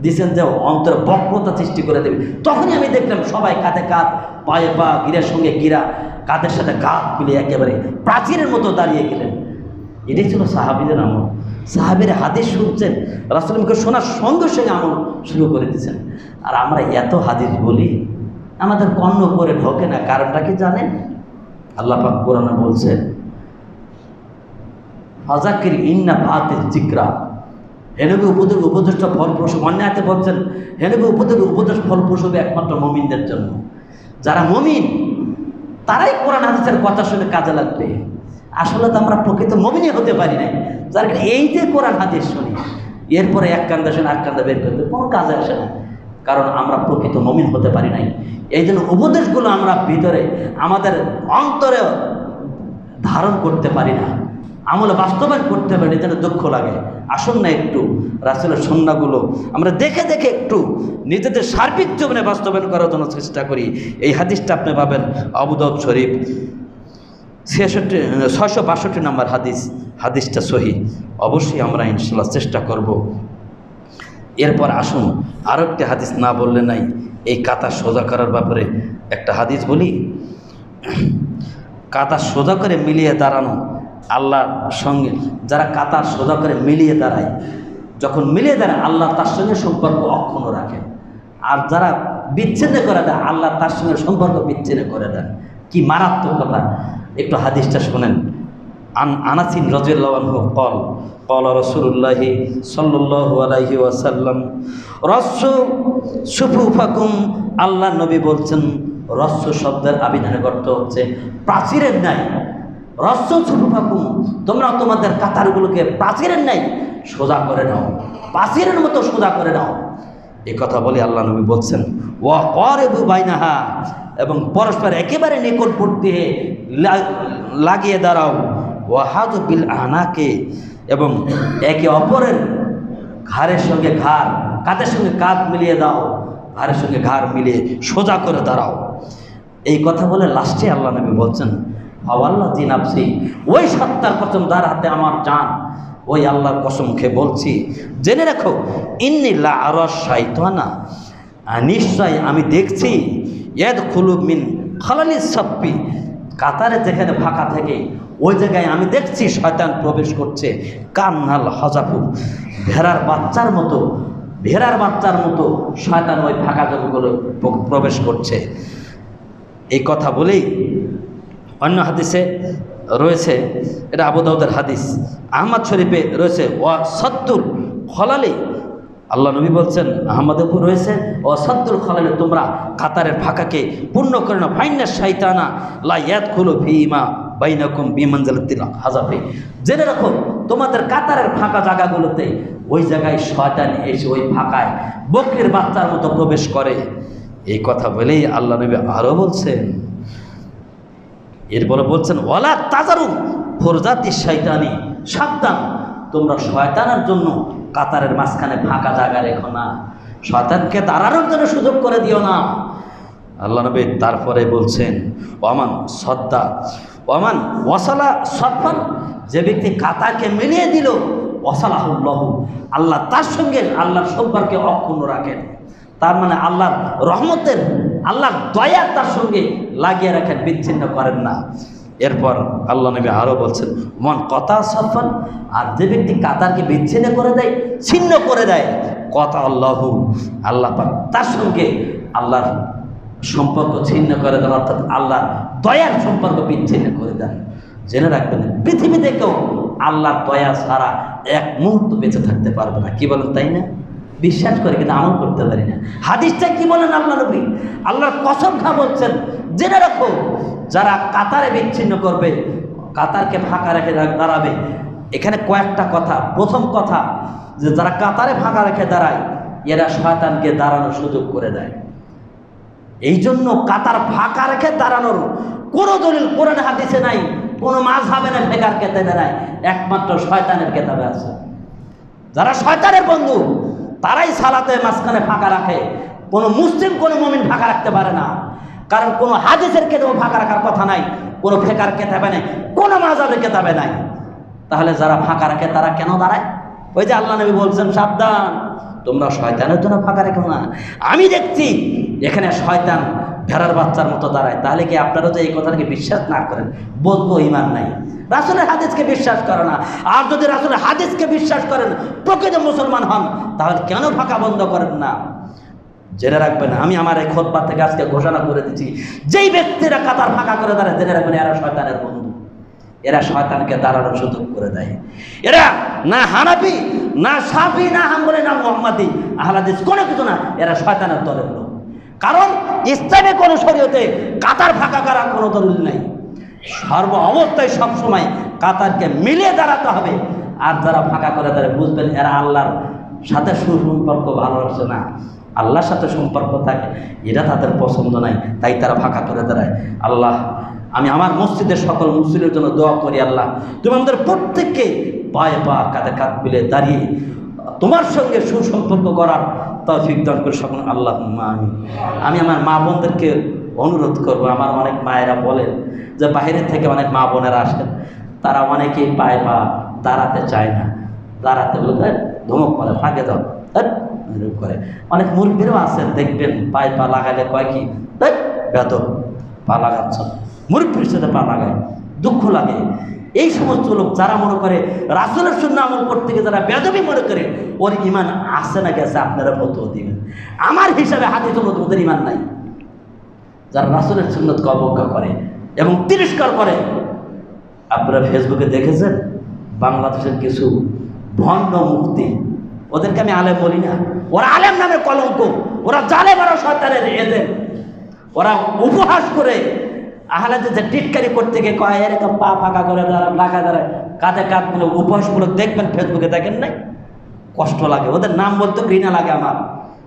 দিচ্ছেন যে অন্তরে বক্রতা সৃষ্টি করে দেবে, তখনই আমি দেখলাম সবাই কাঁধে কাঁধ, পায়ে পা, গিরার সঙ্গে গিরা, কাঁধের সাথে কাঁধ মিলে একেবারে প্রাচীরের মতো দাঁড়িয়ে গেলেন। এটাই ছিল সাহাবীদের আমল। সাহাবীরা হাদিস শুনছেন, রাসূলকে শোনার সঙ্গে সঙ্গে আমল শুরু করে দিচ্ছেন। আর আমরা এত হাদিস বলি, আমাদের কর্ণ করে ঢোকে না। কারণটা কি জানেন? আল্লাহ পাক কোরআনে বলছেন, ফাযাক্কির ইন্না ফাতিল যিকরা, হেনবি উপদেশটা ফলপ্রসূ। অন্যায়তে বলছেন, হেনবি উপদেশ ফলপ্রসূ একমাত্র মুমিনদের জন্য। যারা মুমিন তারাই কোরআন হাদিসের কথা শুনে কাজে লাগবে। আসলে তো আমরা প্রকৃত মুমিনই হতে পারি নাই, যার এই যে কোরআন হাদিস শুনি, এরপরে এক কান্দা শুনে এক কান্দা বের করতে কোনো কাজে আসে না, কারণ আমরা প্রকৃত মুমিন হতে পারি নাই। এই জন্য উপদেশগুলো আমরা ভিতরে আমাদের অন্তরে ধারণ করতে পারি না, আমলে বাস্তবায়ন করতে পারি, যেন দুঃখ লাগে। আসুন না একটু রাসূলের সুন্নাহগুলো আমরা দেখে দেখে একটু নিজেদের সার্বিক জীবনে বাস্তবায়ন করার জন্য চেষ্টা করি। এই হাদিসটা আপনি পাবেন আবু দাউদ শরীফ 662 নম্বর হাদিস। হাদিসটা সহিহ। অবশ্যই আমরা ইনশাআল্লাহ চেষ্টা করব। এরপর আসুন আরও একটি হাদিস না বললে নাই, এই কাতার সোজা করার ব্যাপারে একটা হাদিস বলি। কাতার সোজা করে মিলিয়ে দাঁড়ানো, আল্লাহর সঙ্গে যারা কাতার সোজা করে মিলিয়ে দাঁড়ায়, যখন মিলিয়ে দাঁড়ায় আল্লাহ তার সঙ্গে সম্পর্ক অক্ষুণ্ণ রাখেন। আর যারা বিচ্ছিন্ন করে দেয়, আল্লাহ তার সঙ্গে সম্পর্ক বিচ্ছিন্ন করে দেন। কি মারাত্মক কথা! একটু হাদিসটা শোনেন। আনাসিন রাদিয়াল্লাহু আনহু قال قال رسول الله صلى الله عليه وسلم রাসূ সুফুফাকুম, আল্লাহ নবী বলছেন, রাসূ শব্দের আবিধানিক অর্থ হচ্ছে প্রাচীরের ন্যায়। রাসূ সুফুফাকুম, তোমরা তোমাদের কাতারগুলোকে প্রাচীরের ন্যায় সোজা করে নাও, প্রাচীরের মতো সোজা করে নাও। এই কথা বলে আল্লাহ নবী বলছেন, ওয়া কারিবু বাইনাহা, এবং পরস্পর একেবারে নিকটবর্তী লাগিয়ে দাঁড়াও। ওয়াহাদু বিল আনাকে, এবং একে অপরের ঘাড়ের সঙ্গে ঘাড়, কাঁধের সঙ্গে কাঁধ মিলিয়ে দাও, ঘাড়ের সঙ্গে ঘাড় মিলিয়ে সোজা করে দাঁড়াও। এই কথা বলে লাস্টে আল্লাহ নবী বলছেন, ফাওয়াল্লাযী নাফসি, ওই সত্তার কসম যার হাতে আমার জান, ওই আল্লাহর কসম খেয়ে বলছি, জেনে রাখো, ইন্নী লা আরা শাইতানা, নিশ্চয় আমি দেখছি, ইয়াদখুলু মিন খালালিস সাফফি, কাতারে যেখানে ফাঁকা থেকে ওই জায়গায় আমি দেখছি শয়তান প্রবেশ করছে, কান্নাল হাজাফু, ভেড়ার বাচ্চার মতো শয়তান ওই ফাঁকা জায়গাগুলো প্রবেশ করছে। এই কথা বলেই অন্য হাদিসে রয়েছে, এটা আবু দাউদের হাদিস, আহমদ শরীফে রয়েছে, ওয়াসাদ্দুল খলালি, আল্লাহ নবী বলছেন আহমদেও রয়েছে, ওয়াসাদ্দুল খলালি, তোমরা কাতারের ফাঁকাকে পূর্ণ করে না, ফাইন্না শাইতানা লা ইয়াদখুলু ফীমা বাইনাকুম বিমানজালাতিল হাজাফি, জেনে রাখো তোমাদের কাতারের ফাঁকা জায়গাগুলোতে ওই জায়গায় শয়তান এসে ওই ফাঁকায় বকরির বাচ্চার মতো প্রবেশ করে। এই কথা বলেই আল্লাহ নবী আরও বলছেন, এরপরে বলছেন ওয়ালা তাজারু ফরজাতি শয়তানি, সাবধান তোমরা শয়তানের জন্য কাতারের মাঝখানে ফাঁকা জায়গা রেখো না, শয়তানকে দাঁড়ানোর জন্য সুযোগ করে দিও না। আল্লাহ নবী তারপরে বলছেন ওয়ামান সদ্দা ওয়ামান ওয়াসালা সফান, যে ব্যক্তি কাতারকে মিলিয়ে দিল, ওয়াসালাহুল্লাহু, আল্লাহ তার সঙ্গে আল্লাহর সম্পর্কে অক্ষুণ্ণ রাখেন, তার মানে আল্লাহর রহমতের, আল্লাহর দয়া তার সঙ্গে লাগিয়ে রাখেন, বিচ্ছিন্ন করেন না। এরপর আল্লাহ নবী আরও বলছেন মন কথা সফান, আর যে ব্যক্তি কাতারকে বিচ্ছিন্ন করে দেয়, ছিন্ন করে দেয়, কথা আল্লাহু, আল্লাহ পাক তার সঙ্গে আল্লাহর সম্পর্ক ছিন্ন করে দেন, অর্থাৎ আল্লাহর দয়ার সম্পর্ক বিচ্ছিন্ন করে দেন। জেনে রাখবেন পৃথিবীতে কেউ আল্লাহর দয়া ছাড়া এক মুহূর্ত বেঁচে থাকতে পারবে না। কি বলেন তাই না? বিশ্বাস করে কিন্তু আমল করতে পারি না। হাদিসটা কি বলেন আল্লাহ নবী? আল্লাহর কসম খা বলছেন, জেনে রাখো যারা কাতারে বিচ্ছিন্ন করবে, কাতারকে ফাঁকা রেখে দাঁড়াবে, এখানে কয়েকটা কথা। প্রথম কথা যে যারা কাতারে ফাঁকা রেখে দাঁড়ায়, এরা শয়তানকে দাঁড়ানোর সুযোগ করে দেয়। এই জন্য কাতার ফাঁকা রেখে দাঁড়ানোর কোনো দলিল কোরআন হাদিসে নাই, কোনো মাযহাবে না, ফিকহের কিতাবে নাই, একমাত্র শয়তানের কিতাবে আছে। যারা শয়তানের বন্ধু তারাই সালাতের মাঝখানে ফাঁকা রাখে। কোনো মুসলিম কোনো মুমিন ফাঁকা রাখতে পারে না, কারণ কোনো হাদিসের কিতাবে ফাঁকা রাখার কথা নাই, কোনো ফিকহের কিতাবে নাই, কোনো মাযহাবের কিতাবে নাই। তাহলে যারা ফাঁকা রাখে তারা কেন দাঁড়ায়? ওই যে আল্লাহ নবী বলছেন সাবধান তোমরা শয়তানের জন্য ফাঁকা রেখো না। আমি দেখছি এখানে শয়তান ভেড়ার বাচ্চার মতো দাঁড়ায়। তাহলে কি আপনারা তো এই কথাটাকে বিশ্বাস না করেন, বলবো ঈমান নাই, রাসূলের হাদিসকে বিশ্বাস করে না। আর যদি রাসূলের হাদিসকে বিশ্বাস করেন, প্রকৃত মুসলমান হন, তাহলে কেন ফাঁকা বন্ধ করেন না? জেনে রাখবেন, আমি আমার এই খুতবা থেকে আজকে ঘোষণা করে দিচ্ছি, যেই ব্যক্তিরা কাতার ফাঁকা করে দাঁড়ায়, জেনে রাখবেন এরা শয়তানের বন্ধু, এরা শয়তানকে দাঁড়ানোর সুযোগ করে দেয়। এরা না হানাফি, না শাফি, না হাম্বলি, না মুহাম্মাদি, আহলে হাদিস কোনো কিছু না, এরা শয়তানের দলের লোক। কারণ ইসলামে কোনো শরীয়তে কাতার ফাঁকা করার কোনো দলিল নাই। সর্ব অবস্থায় সবসময় কাতারকে মিলিয়ে দাঁড়াতে হবে। আর যারা ফাঁকা করে দাঁড়ায়, বুঝবেন এরা আল্লাহর সাথে সুসম্পর্ক ভালোবাসে না, আল্লাহর সাথে সম্পর্ক থাকে, এটা তাদের পছন্দ নাই, তাই তারা ফাঁকা করে দাঁড়ায়। আল্লাহ, আমি আমার মসজিদের সকল মুসলিমের জন্য দোয়া করি, আল্লাহ তুমি আমাদের প্রত্যেককে পায়ে পা কাঁধে কাঁধ মিলে দাঁড়িয়ে তোমার সঙ্গে সুসম্পর্ক করার তৌফিক দান করে সকল। আল্লাহ আমি আমার মা বোনদেরকে অনুরোধ করব, আমার অনেক মায়েরা বলেন যে বাইরে থেকে অনেক মা বোনেরা আসেন, তারা অনেকেই পায়ে পা দাঁড়াতে চায় না, দাঁড়াতে বলে ধমক করে, ফাঁকে দাও এরকম করে। অনেক মুরব্বীরাও আছেন, দেখবেন পায়ে পা লাগাইলে কয় কি বেদব, পা লাগাচ্ছ, মুরব্বীর সাথে পা লাগায়, দুঃখ লাগে। এই সমস্ত লোক যারা মনে করে রাসূলের সুন্নাহ আমল করতে গিয়ে যারা বেদবি মনে করে, ওর ঈমান আছে না গেছে আপনারা ফতোয়া দিবেন। আমার হিসাবে হাদিস অনুযায়ী ওদের ঈমান নাই। যারা রাসূলের সুন্নাতকে অবজ্ঞা করে এবং তিরস্কার করে, আপনারা ফেসবুকে দেখেছেন বাংলাদেশের কিছু ভণ্ড মুফতি, ওদেরকে আমি আলেম বলি না, ওরা আলেম নামে কলঙ্ক, ওরা জালেম আর শয়তানের এজেন্ট। ওরা উপহাস করে আহলে হাদিসে টিটকারি করতে গিয়ে কয় এরকম পা ফাঁকা করে দাঁড়ায়, কাঁধে কাঁধ মিলে উপহাসগুলো দেখবেন, ফেসবুকে দেখেন নাই? কষ্ট লাগে, ওদের নাম বলতে ঘৃণা লাগে আমার।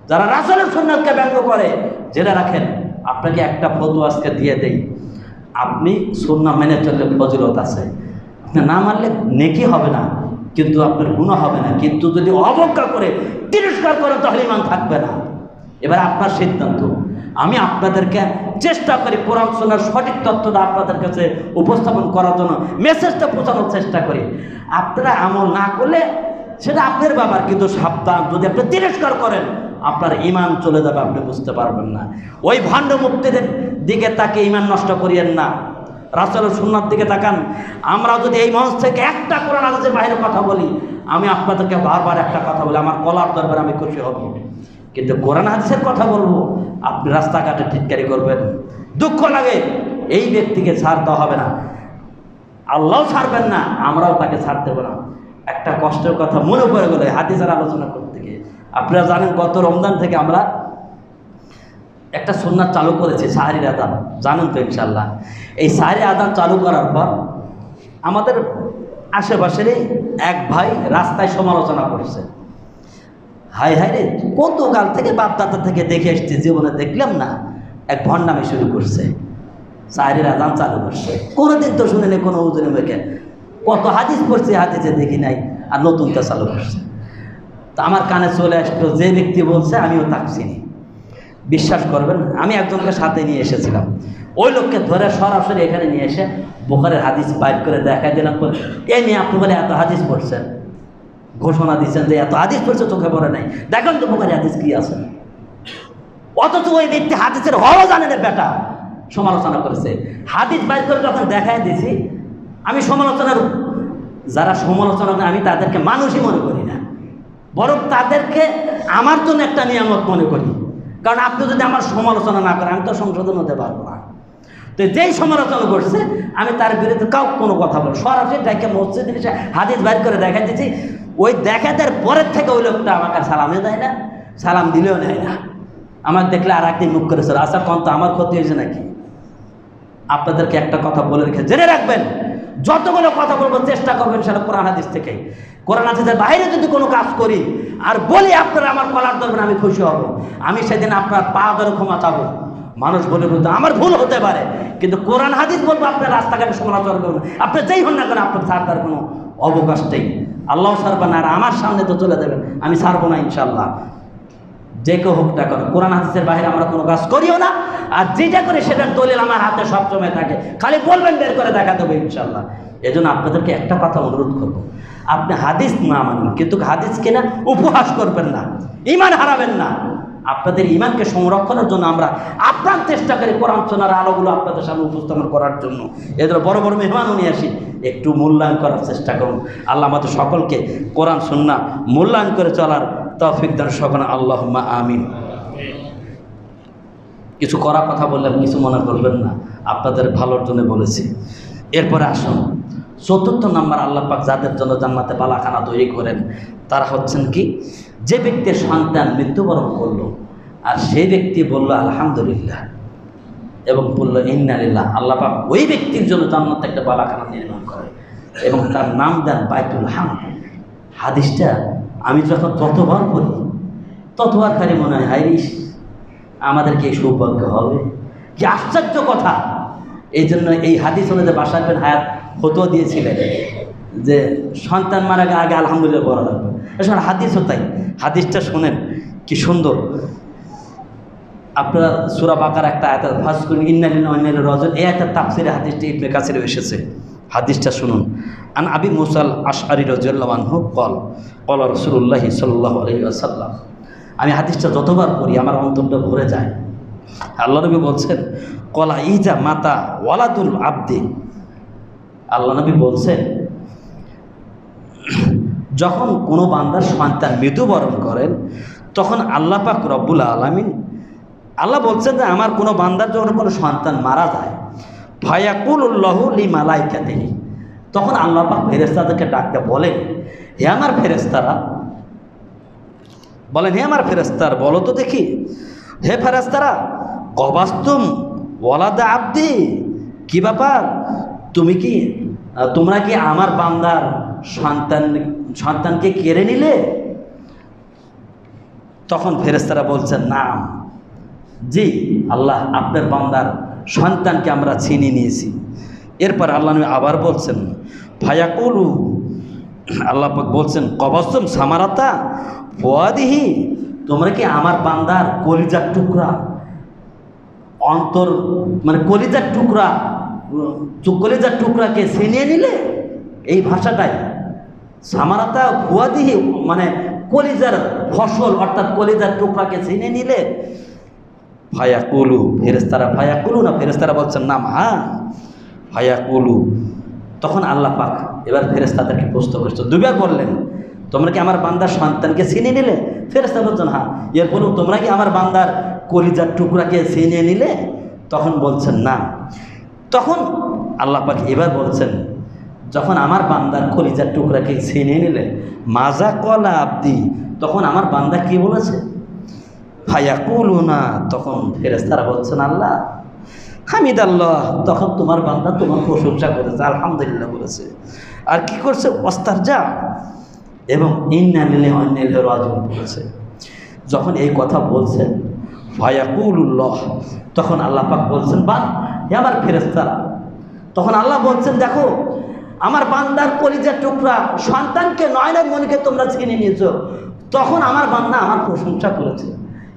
যারা রাসূলের সুন্নাতকে ব্যঙ্গ করে, জেনে রাখেন আপনাকে একটা ফতোয়া আজকে দিয়ে দেই, আপনি সুন্নাহ মেনে চললে ফজিলত আছে, আপনি না মানলে নেকি হবে না, কিন্তু আপনার গুনাহ হবে না। কিন্তু যদি অবজ্ঞা করে তিরস্কার করেন তাহলে ঈমান থাকবে না। এবার আপনার সিদ্ধান্ত। আমি আপনাদেরকে চেষ্টা করি কোরআন সুন্নাহর সঠিক তথ্যটা আপনাদের কাছে উপস্থাপন করার জন্য, মেসেজটা পৌঁছানোর চেষ্টা করি। আপনারা আমল না করলে সেটা আপনার ব্যাপার, কিন্তু সাবধান, যদি আপনি তিরস্কার করেন আপনার ঈমান চলে যাবে, আপনি বুঝতে পারবেন না। ওই ভণ্ড মুক্তিদের দিকে তাকে ঈমান নষ্ট করিয়েন না। রাসূলের সুন্নাত দিকে তাকান। আমরা যদি এই মঞ্চ থেকে একটা কোরআন হাদিসের বাইরে কথা বলি, আমি আপনাদেরকে বারবার একটা কথা বলি, আমার কলার দরবারে আমি খুশি হব। কিন্তু কোরআন হাদিসের কথা বলবো, আপনি রাস্তাঘাটে টিটকারি করবেন, দুঃখ লাগে। এই ব্যক্তিকে ছাড় দেওয়া হবে না, আল্লাহও ছাড়বেন না, আমরাও তাকে ছাড় দেবো না। একটা কষ্টের কথা মনে পড়ে গেল হাদিসের আলোচনা করতে গিয়ে। আপনারা জানেন গত রমজান থেকে আমরা একটা সুন্নাত চালু করেছি, সাহরির আযান, জানেন তো ইনশাল্লাহ। এই সাহরি আযান চালু করার পর আমাদের আশেপাশেরই এক ভাই রাস্তায় সমালোচনা করছে, হাই হাই রে, কত কাল থেকে বাপদাদা থেকে দেখে এসছি, জীবনে দেখলাম না, এক ভণ্ডামি শুরু করছে, সাহরির আযান চালু করছে। কোনোদিন তো শুনে নেই কোনো ওজনে মেখে, কত হাদিস পড়ছে, হাদিসে দেখি নাই, আর নতুনটা চালু করছে। তা আমার কানে চলে আসলো, যে ব্যক্তি বলছে আমিও তাকে চিনি। বিশ্বাস করবেন, আমি একজনকে সাথে নিয়ে এসেছিলাম, ওই লোককে ধরে সরাসরি এখানে নিয়ে এসে বুখারীর হাদিস বাইর করে দেখাই দিলাম। এই নিয়ে আপনি বলে এত হাদিস পড়ছেন, ঘোষণা দিচ্ছেন যে এত হাদিস পড়ছে, চোখে পড়ে নাই, দেখেন তো বুখারী হাদিস কি আছে। অথচ ওই ব্যক্তি হাদিসের হওয়া জানে না, বেটা সমালোচনা করেছে। হাদিস বাইর করে যখন দেখাই দিছি, আমি সমালোচনার, যারা সমালোচনা করে আমি তাদেরকে মানুষই মনে করি না, বরং তাদেরকে আমার জন্য একটা নিয়ামত মনে করি। কারণ আপনি যদি আমার সমালোচনা না করেন, আমি তো সংশোধন হতে পারবো না। তো যেই সমালোচনা করছে, আমি তার বিরুদ্ধে কাউ কোনো কথা বলবো, সরাসরি ডাইকে মসজিদে এসে হাদিস বাইর করে দেখা দিচ্ছি। ওই দেখাতের পরের থেকে ওই লোকটা আমাকে সালামে দেয় না, সালাম দিলেও নেয় না। আমার দেখলে আর একদিন মুখ করেছিল, আচ্ছা কন তো আমার ক্ষতি হয়েছে নাকি? আপনাদেরকে একটা কথা বলে রেখে জেনে রাখবেন, যতগুলো কথা বলবো চেষ্টা করবেন সেটা কোরআন হাদিস থেকে। কোরআন হাদিসের বাইরে যদি কোনো কাজ করি আর বলি আপনারা আমার কলার ধরবেন, আমি খুশি হব। আমি সেদিন আপনার পা ধরে ক্ষমা চাবো। মানুষ বলে বলতে আমার ভুল হতে পারে, কিন্তু কোরআন হাদিস বলবো আপনার রাস্তাঘাটে সমালোচনা করবেন, আপনি যেই হন না কেন, আপনার ছাড়বার কোনো অবকাশ নেই। আল্লাহ ছাড়বেন না, আর আমার সামনে তো চলে যাবেন, আমি ছাড়বো না ইনশাল্লাহ। যে কেউ হোক না কেন, কোরআন হাদিসের বাইরে আমরা কোনো কাজ করিও না। আর যেটা করে সেটার দলিল আমার হাতে সবসময় থাকে, খালি বলবেন বের করে দেখা দেবো ইনশাল্লাহ। এজন্য আপনাদেরকে একটা কথা অনুরোধ করবো, আপনি হাদিস না মানুন, কিন্তু হাদিসকে না উপহাস করবেন না, ঈমান হারাবেন না। আপনাদের ঈমানকে সংরক্ষণের জন্য আমরা আপ্রাণ চেষ্টা করি কোরআন সুন্নাহর আলোগুলো আপনাদের সামনে উপস্থাপন করার জন্য। এদের বড় বড় মেহমানও নিয়ে আসি, একটু মূল্যায়ন করার চেষ্টা করুন। আল্লাহ আমাদের সকলকে কোরআন সুন্নাহ মূল্যায়ন করে চলার তৌফিক দান সকলে, আল্লাহুম্মা আমিন। কিছু করা কথা বললেন, কিছু মনে করবেন না, আপনাদের ভালোর জন্য বলেছি। এরপরে আসুন ৪র্থ নাম্বার, আল্লাহ পাক যাদের জন্য জান্নাতে বালাখানা তৈরি করেন তারা হচ্ছেন কি, যে ব্যক্তির সন্তান মৃত্যুবরণ করলো আর সেই ব্যক্তি বলল আলহামদুলিল্লাহ এবং বলল ইন্না লিল্লাহ, আল্লাহ পাক ওই ব্যক্তির জন্য জান্নাতে একটা বালাখানা নির্মাণ করে এবং তার নাম দেন বাইতুল হামদ। হাদিসটা আমি যখন ততবার পড়ি ততবার খালি মনে হয়, হাইরিস আমাদেরকে এই সৌভাগ্য হবে, কি আশ্চর্য কথা। এই জন্য এই হাদিস অনুযায়ী বাসার বিন হায়াত ফতোয়া দিয়েছিলেন যে সন্তান মারা গেলে আগে আলহামদুলিল্লাহ বলা লাগবে। এসব হাদিসও তাই, হাদিসটা শোনেন কি সুন্দর। আপনারা সূরা বাকারা একটা আয়াত ফার্স্ট করুন, ইন্না লিল্লাহি ওয়া ইন্না ইলাইহি রাজিউন, এই আয়াতের তাফসীরে হাদিসটি ইবনে কাসিরে এসেছে। হাদিসটা শুনুন। আন আবি মুসা আল আশআরী রাদিয়াল্লাহু আনহু ক্বালা রাসূলুল্লাহি সাল্লাল্লাহু আলাইহি ওয়াসাল্লাম। আমি হাদিসটা যতবার পড়ি আমার অন্তরটা ভরে যায়। আল্লাহ নবী বলছেন, ক্বালা ইজা মাতা ওয়ালাদুল আবদি, আল্লাহ নবী বলছেন যখন কোনো বান্দার সন্তান মৃত্যুবরণ করেন তখন আল্লাহ পাক রব্বুল আলামিন, আল্লাহ বলছেন যে আমার কোনো বান্দার যখন কোনো সন্তান মারা যায়, ফায়াকুলুল্লাহু লিমালাইকাতিহি, তখন আল্লাহ পাক ফেরেশতাদেরকে ডাকতে বলেন, হে আমার ফেরেশতারা, বলেন হে আমার ফেরেশতারা বলো তো দেখি, হে ফেরেশতারা কবাস্তুম ওয়ালাদা আবদি, কি ব্যাপার, তোমরা কি আমার বান্দার সন্তানকে কেড়ে নিলে? তখন ফেরেশতারা বলছেন, না জি আল্লাহ, আপনার বান্দার সন্তানকে আমরা ছিনিয়ে নিয়েছি। এরপর আল্লাহ নবী আবার বলছেন, ফায়াকুলু, আল্লাহ পাক বলছেন কবাস্তুম সামারাতা ফুয়াদিহি, তোমরা কি আমার বান্দার কলিজার টুকরা, অন্তর মানে কলিজার টুকরাকে ছিনিয়ে নিলে? এই ভাষাটাই সামারাতা ফুয়াদিহি মানে কলিজার ফসল, অর্থাৎ কলিজার টুকরাকে ছিনিয়ে নিলে। ফায়াকুলু, ফেরেশতারা ফায়াকুলু না, ফেরেশতারা বলছেন নাম, হ্যাঁ ফায়াকুলু, তখন আল্লাহ পাক এবার ফেরেশতাদেরকে প্রশ্ন করছে, দুবার বললেন, তোমরা কি আমার বান্দার সন্তানকে ছিনিয়ে নিলে? ফেরেশতা বলছেন হ্যাঁ। এরপর তোমরা কি আমার বান্দার কলিজার টুকরাকে ছিনিয়ে নিলে? তখন বলছেন না। তখন আল্লাহ পাক এবার বলছেন, যখন আমার বান্দার কলিজার টুকরাকে ছিনিয়ে নিলে, মাজা কলা আব্দি, তখন আমার বান্দা কি বলেছে? ফায়াকুলুনা, তখন ফেরেশতারা বলছেন আল্লাহ হামিদাল্লাহ, তখন তোমার বান্দা তোমার প্রশংসা করেছে, আলহামদুলিল্লাহ বলেছে। আর কি করছে? ওয়াস্তারজা এবং ইন্না লিল্লাহি ওয়া ইন্না ইলাইহি রাজিউন বলেছে। যখন এই কথা বলছেন ফায়াকুলুল্লাহ, তখন আল্লাহ পাক বলছেন, বা হে আমার ফেরেশতারা, তখন আল্লাহ বলছেন, দেখো আমার বান্দার কলিজার টুকরা সন্তানকে নয়নের মনিকে তোমরা ছিনিয়ে নিয়েছো, তখন আমার বান্দা আমার প্রশংসা করেছে,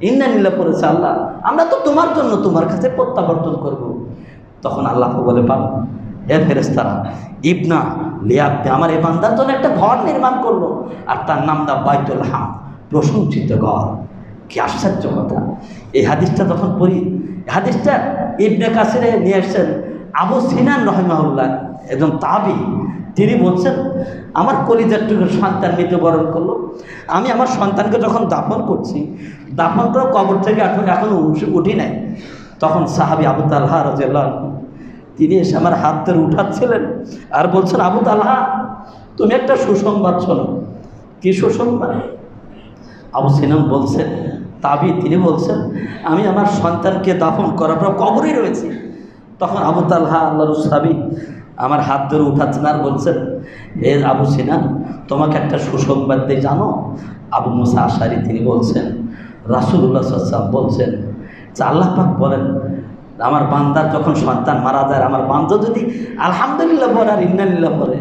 ইন্না লিল্লাহি করেছে, আল্লাহ আমরা তো তোমার জন্য তোমার কাছে প্রত্যাবর্তন করব। তখন আল্লাহ বলে, পান হে ফেরেশতারা, ইবনা লিয়াবদি, আমার এই বান্দার জন্য একটা ঘর নির্মাণ করলো, আর তার নাম দা বাইতুল হাম, প্রশংসিত ঘর। কি আশ্চর্য কথা! এই হাদিসটা যখন পড়ি, হাদিসটা ইবনে কাসিরে নিয়ে আসছেন আবু সিনান রহিমাহুল্লাহ, একজন তাবি, তিনি বলছেন, আমার কলিজার টুকরো সন্তান মৃত্যুবরণ করলো, আমি আমার সন্তানকে যখন দাফন করছি, দাফন করে কবর থেকে এখনো উঠি নাই, তখন সাহাবী আবু তালহা রাদিয়াল্লাহু আনহু তিনি এসে আমার হাত ধরে উঠাচ্ছিলেন আর বলছেন, আবু তালহা তুমি একটা সুসংবাদ শোনো। কি সুসংবাদ? আবু সিনান বলছেন, তাবি, তিনি বলছেন, আমি আমার সন্তানকে দাফন করার পর কবরেই রয়েছি। তখন আবু তালহা আল্লাহর সাহাবী আমার হাত ধরে উঠাচ্ছেন আর বলছেন, হে আবু সিনান, তোমাকে একটা সুসংবাদ দিয়ে জানো। আবু মুসা আশারি তিনি বলছেন, রাসূলুল্লাহ সাল্লাল্লাহু আলাইহি ওয়াসাল্লাম বলছেন যে আল্লাহ পাক বলেন, আমার বান্দার যখন সন্তান মারা যায়, আমার বান্দা যদি আলহামদুলিল্লাহ পড়ে আর ইন্না লিল্লাহি পড়ে,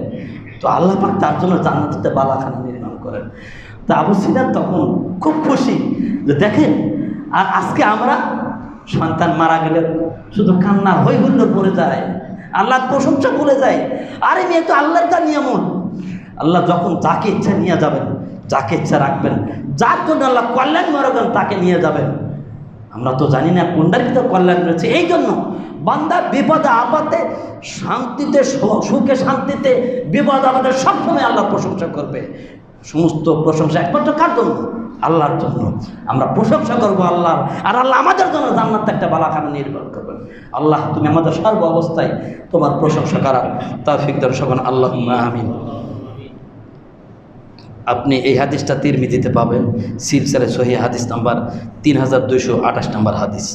তো আল্লাহ পাক তার জন্য জান্নাতে বালাখানা নির্মাণ করেন। তা আবু সিনান তখন খুব খুশি যে দেখেন, আর আজকে আমরা সন্তান মারা গেলে শুধু কান্না হই হুল্লোড় পড়ে যায়, আল্লাহর প্রশংসা ভুলে যায়। আরে মেয়ে তো আল্লাহর তার নিয়ামত, আল্লাহ যখন যাকে ইচ্ছা নিয়ে যাবেন, যাকে ইচ্ছা রাখবেন, যার জন্য আল্লাহ কল্যাণ মরবেন তাকে নিয়ে যাবেন। আমরা তো জানি না কোনটার ভিতরে কল্যাণ রয়েছে। এই জন্য বান্দা বিপদে আপদে শান্তিতে, সুখে শান্তিতে, বিপদ আপদে সবসময় আল্লাহ প্রশংসা করবে। সমস্ত প্রশংসা একমাত্র কার জন্য? আল্লাহর জন্য। আমরা প্রশংসা করবো আল্লাহর, আর আল্লাহ আমাদের জন্য জান্নাতে একটা বালাখানা নির্মাণ করবেন। আল্লাহ তুমি আমাদের সর্ব অবস্থায় তোমার প্রশংসা করার তৌফিক দান করুন, আল্লাহুম্মা আমিন। আপনি এই হাদিসটা তিরমিজিতে পাবেন, সিলসিলায়ে সহিহ হাদিস নাম্বার 3228 নম্বর হাদিস।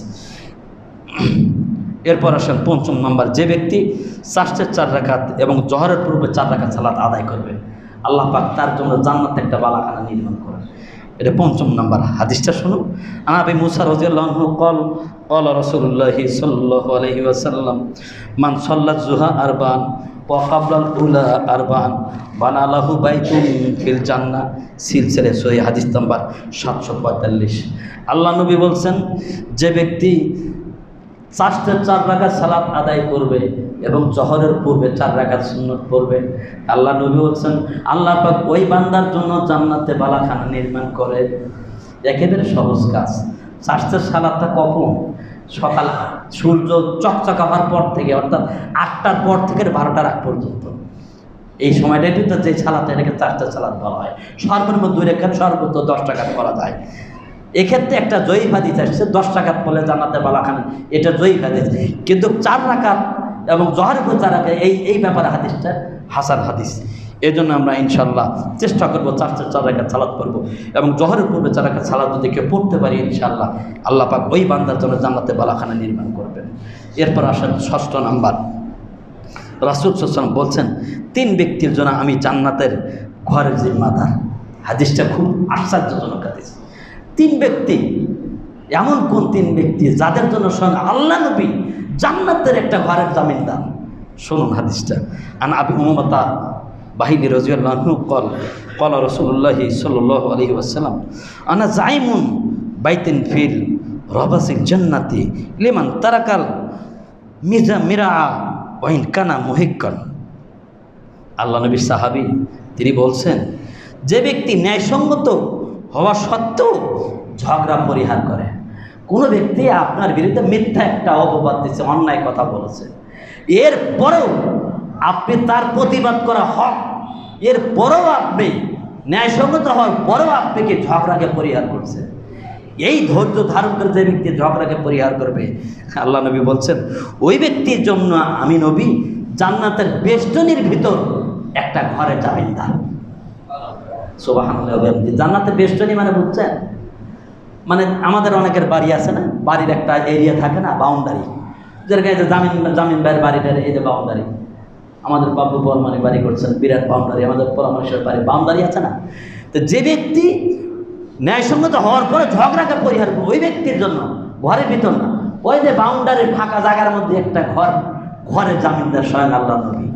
এরপর আসেন ৫ম নম্বর, যে ব্যক্তি চাষের 4 রাকাত এবং জোহরের পূর্বে 4 রাকাত সালাত আদায় করবে, আল্লাহ পাক তার জন্য জান্নাতে একটা বালাখানা নির্মাণ করেন। এটা ৫ম নম্বর। হাদিসটা শুনুন। আবু মুসা রাদিয়াল্লাহু আনহু ক্বালা রাসূলুল্লাহি সাল্লাল্লাহু আলাইহি ওয়াসাল্লাম, মান সাল্লাত যুহা আরবান ওয়া ক্বাবলাল উলা আরবান বানা লাহু বাইতুন ফিল জান্নাহ, সিলসিলায়ে সহিহ হাদিস নাম্বার 745। আল্লাহ নবী বলছেন, যে ব্যক্তি 4 রাকাত সালাত আদায় করবে এবং জোহরের পূর্বে 4 রাকাত সুন্নত পড়বে, আল্লাহ নবী বলছেন আল্লাহ পাক ওই বান্দার জন্য জান্নাতে বালাখানা নির্মাণ করে। একেবারে সহজ কাজ। 4 সালাতটা কখন? সকাল সূর্য চকচকা হওয়ার পর থেকে, অর্থাৎ 8টার পর থেকে 12টার আগ পর্যন্ত, এই সময়টার ভিতরে যে সালাত, এটাকে 4 সালাত বলা হয়। সর্বনিম্ন 2 রাকাত, সর্বোচ্চ 10 রাকাত করা যায়। এক্ষেত্রে একটা জয়ীফ হাদিস আসছে, 10 রাকাত পড়লে জান্নাতে বালাখানা, এটা জয়ীফ হাদিস। কিন্তু 4 রাকাত এবং জোহরের পর 4 রাকাত, এই ব্যাপারে হাদিসটা হাসান হাদিস। এই জন্য আমরা ইনশাল্লাহ চেষ্টা করবো 4 রাকাত সালাত পড়বো, এবং জোহরের পূর্বে 4 রাকাত সালাত যদি কেউ পড়তে পারি, ইনশাল্লাহ আল্লাহ পাক ওই বান্দার জন্য জান্নাতে বালাখানা নির্মাণ করবেন। এরপর আসেন 6ষ্ঠ নাম্বার। রাসূল সাল্লাল্লাহু আলাইহি ওয়াসাল্লাম বলছেন, 3 ব্যক্তির জন্য আমি জান্নাতের ঘরের জিম্মাদার। হাদিসটা খুব আশ্চর্যজনক হাদিস। 3 ব্যক্তি, এমন কোন 3 ব্যক্তি যাদের জন্য স্বয়ং আল্লাহ নবী জান্নাতের একটা ঘরের জামিনদার? শুনুন হাদিসটা। আন আবি উমামাতা বাহিনী রাদিয়াল্লাহু আনহু ক্বালা রাসূলুল্লাহি সাল্লাল্লাহু আলাইহি ওয়াসাল্লাম, আনা জাইমুন বাইতিন ফিল রাবাসিল জান্নাতি লিমান তারাকাল মিরা ওয়া ইন কানা মুহিক্কান। আল্লাহ নবীর সাহাবী তিনি বলছেন, যে ব্যক্তি ন্যায়সঙ্গত হওয়া সত্ত্বেও ঝগড়া পরিহার করে, কোনো ব্যক্তি আপনার বিরুদ্ধে মিথ্যা একটা অপবাদ দিচ্ছে, অন্যায় কথা বলেছে, এরপরেও আপনি তার প্রতিবাদ করা হক, এরপরেও আপনি ন্যায়সঙ্গত হওয়ার পরেও আপনাকে ঝগড়াকে পরিহার করছেন। এই ধৈর্য ধারণ করে যে ব্যক্তি ঝগড়াকে পরিহার করবে, আল্লাহ নবী বলছেন ওই ব্যক্তির জন্য আমি নবী জান্নাতের বেষ্টনীর ভিতর একটা ঘরে জামিনদার। সুবহানাল্লাহ। জান্নাতের বেষ্টনী মানে বুঝছেন, মানে আমাদের অনেকের বাড়ি আছে না, বাড়ির একটা এরিয়া থাকে না, বাউন্ডারি, যেরকম এই যে জামিন ভাইয়ের বাড়িটার এই যে বাউন্ডারি, আমাদের বাবু বর্মানি বাড়ি করছেন বিরাট বাউন্ডারি, আমাদের পরামর্শের বাড়ি বাউন্ডারি আছে না। তো যে ব্যক্তি ন্যায়সঙ্গত হওয়ার পরে ঝগড়াকে পরিহার করবে ওই ব্যক্তির জন্য ঘরের ভিতর না, ওই যে বাউন্ডারির ফাঁকা জায়গার মধ্যে একটা ঘরে জামিনদার স্বয়ং আল্লাহ নবী।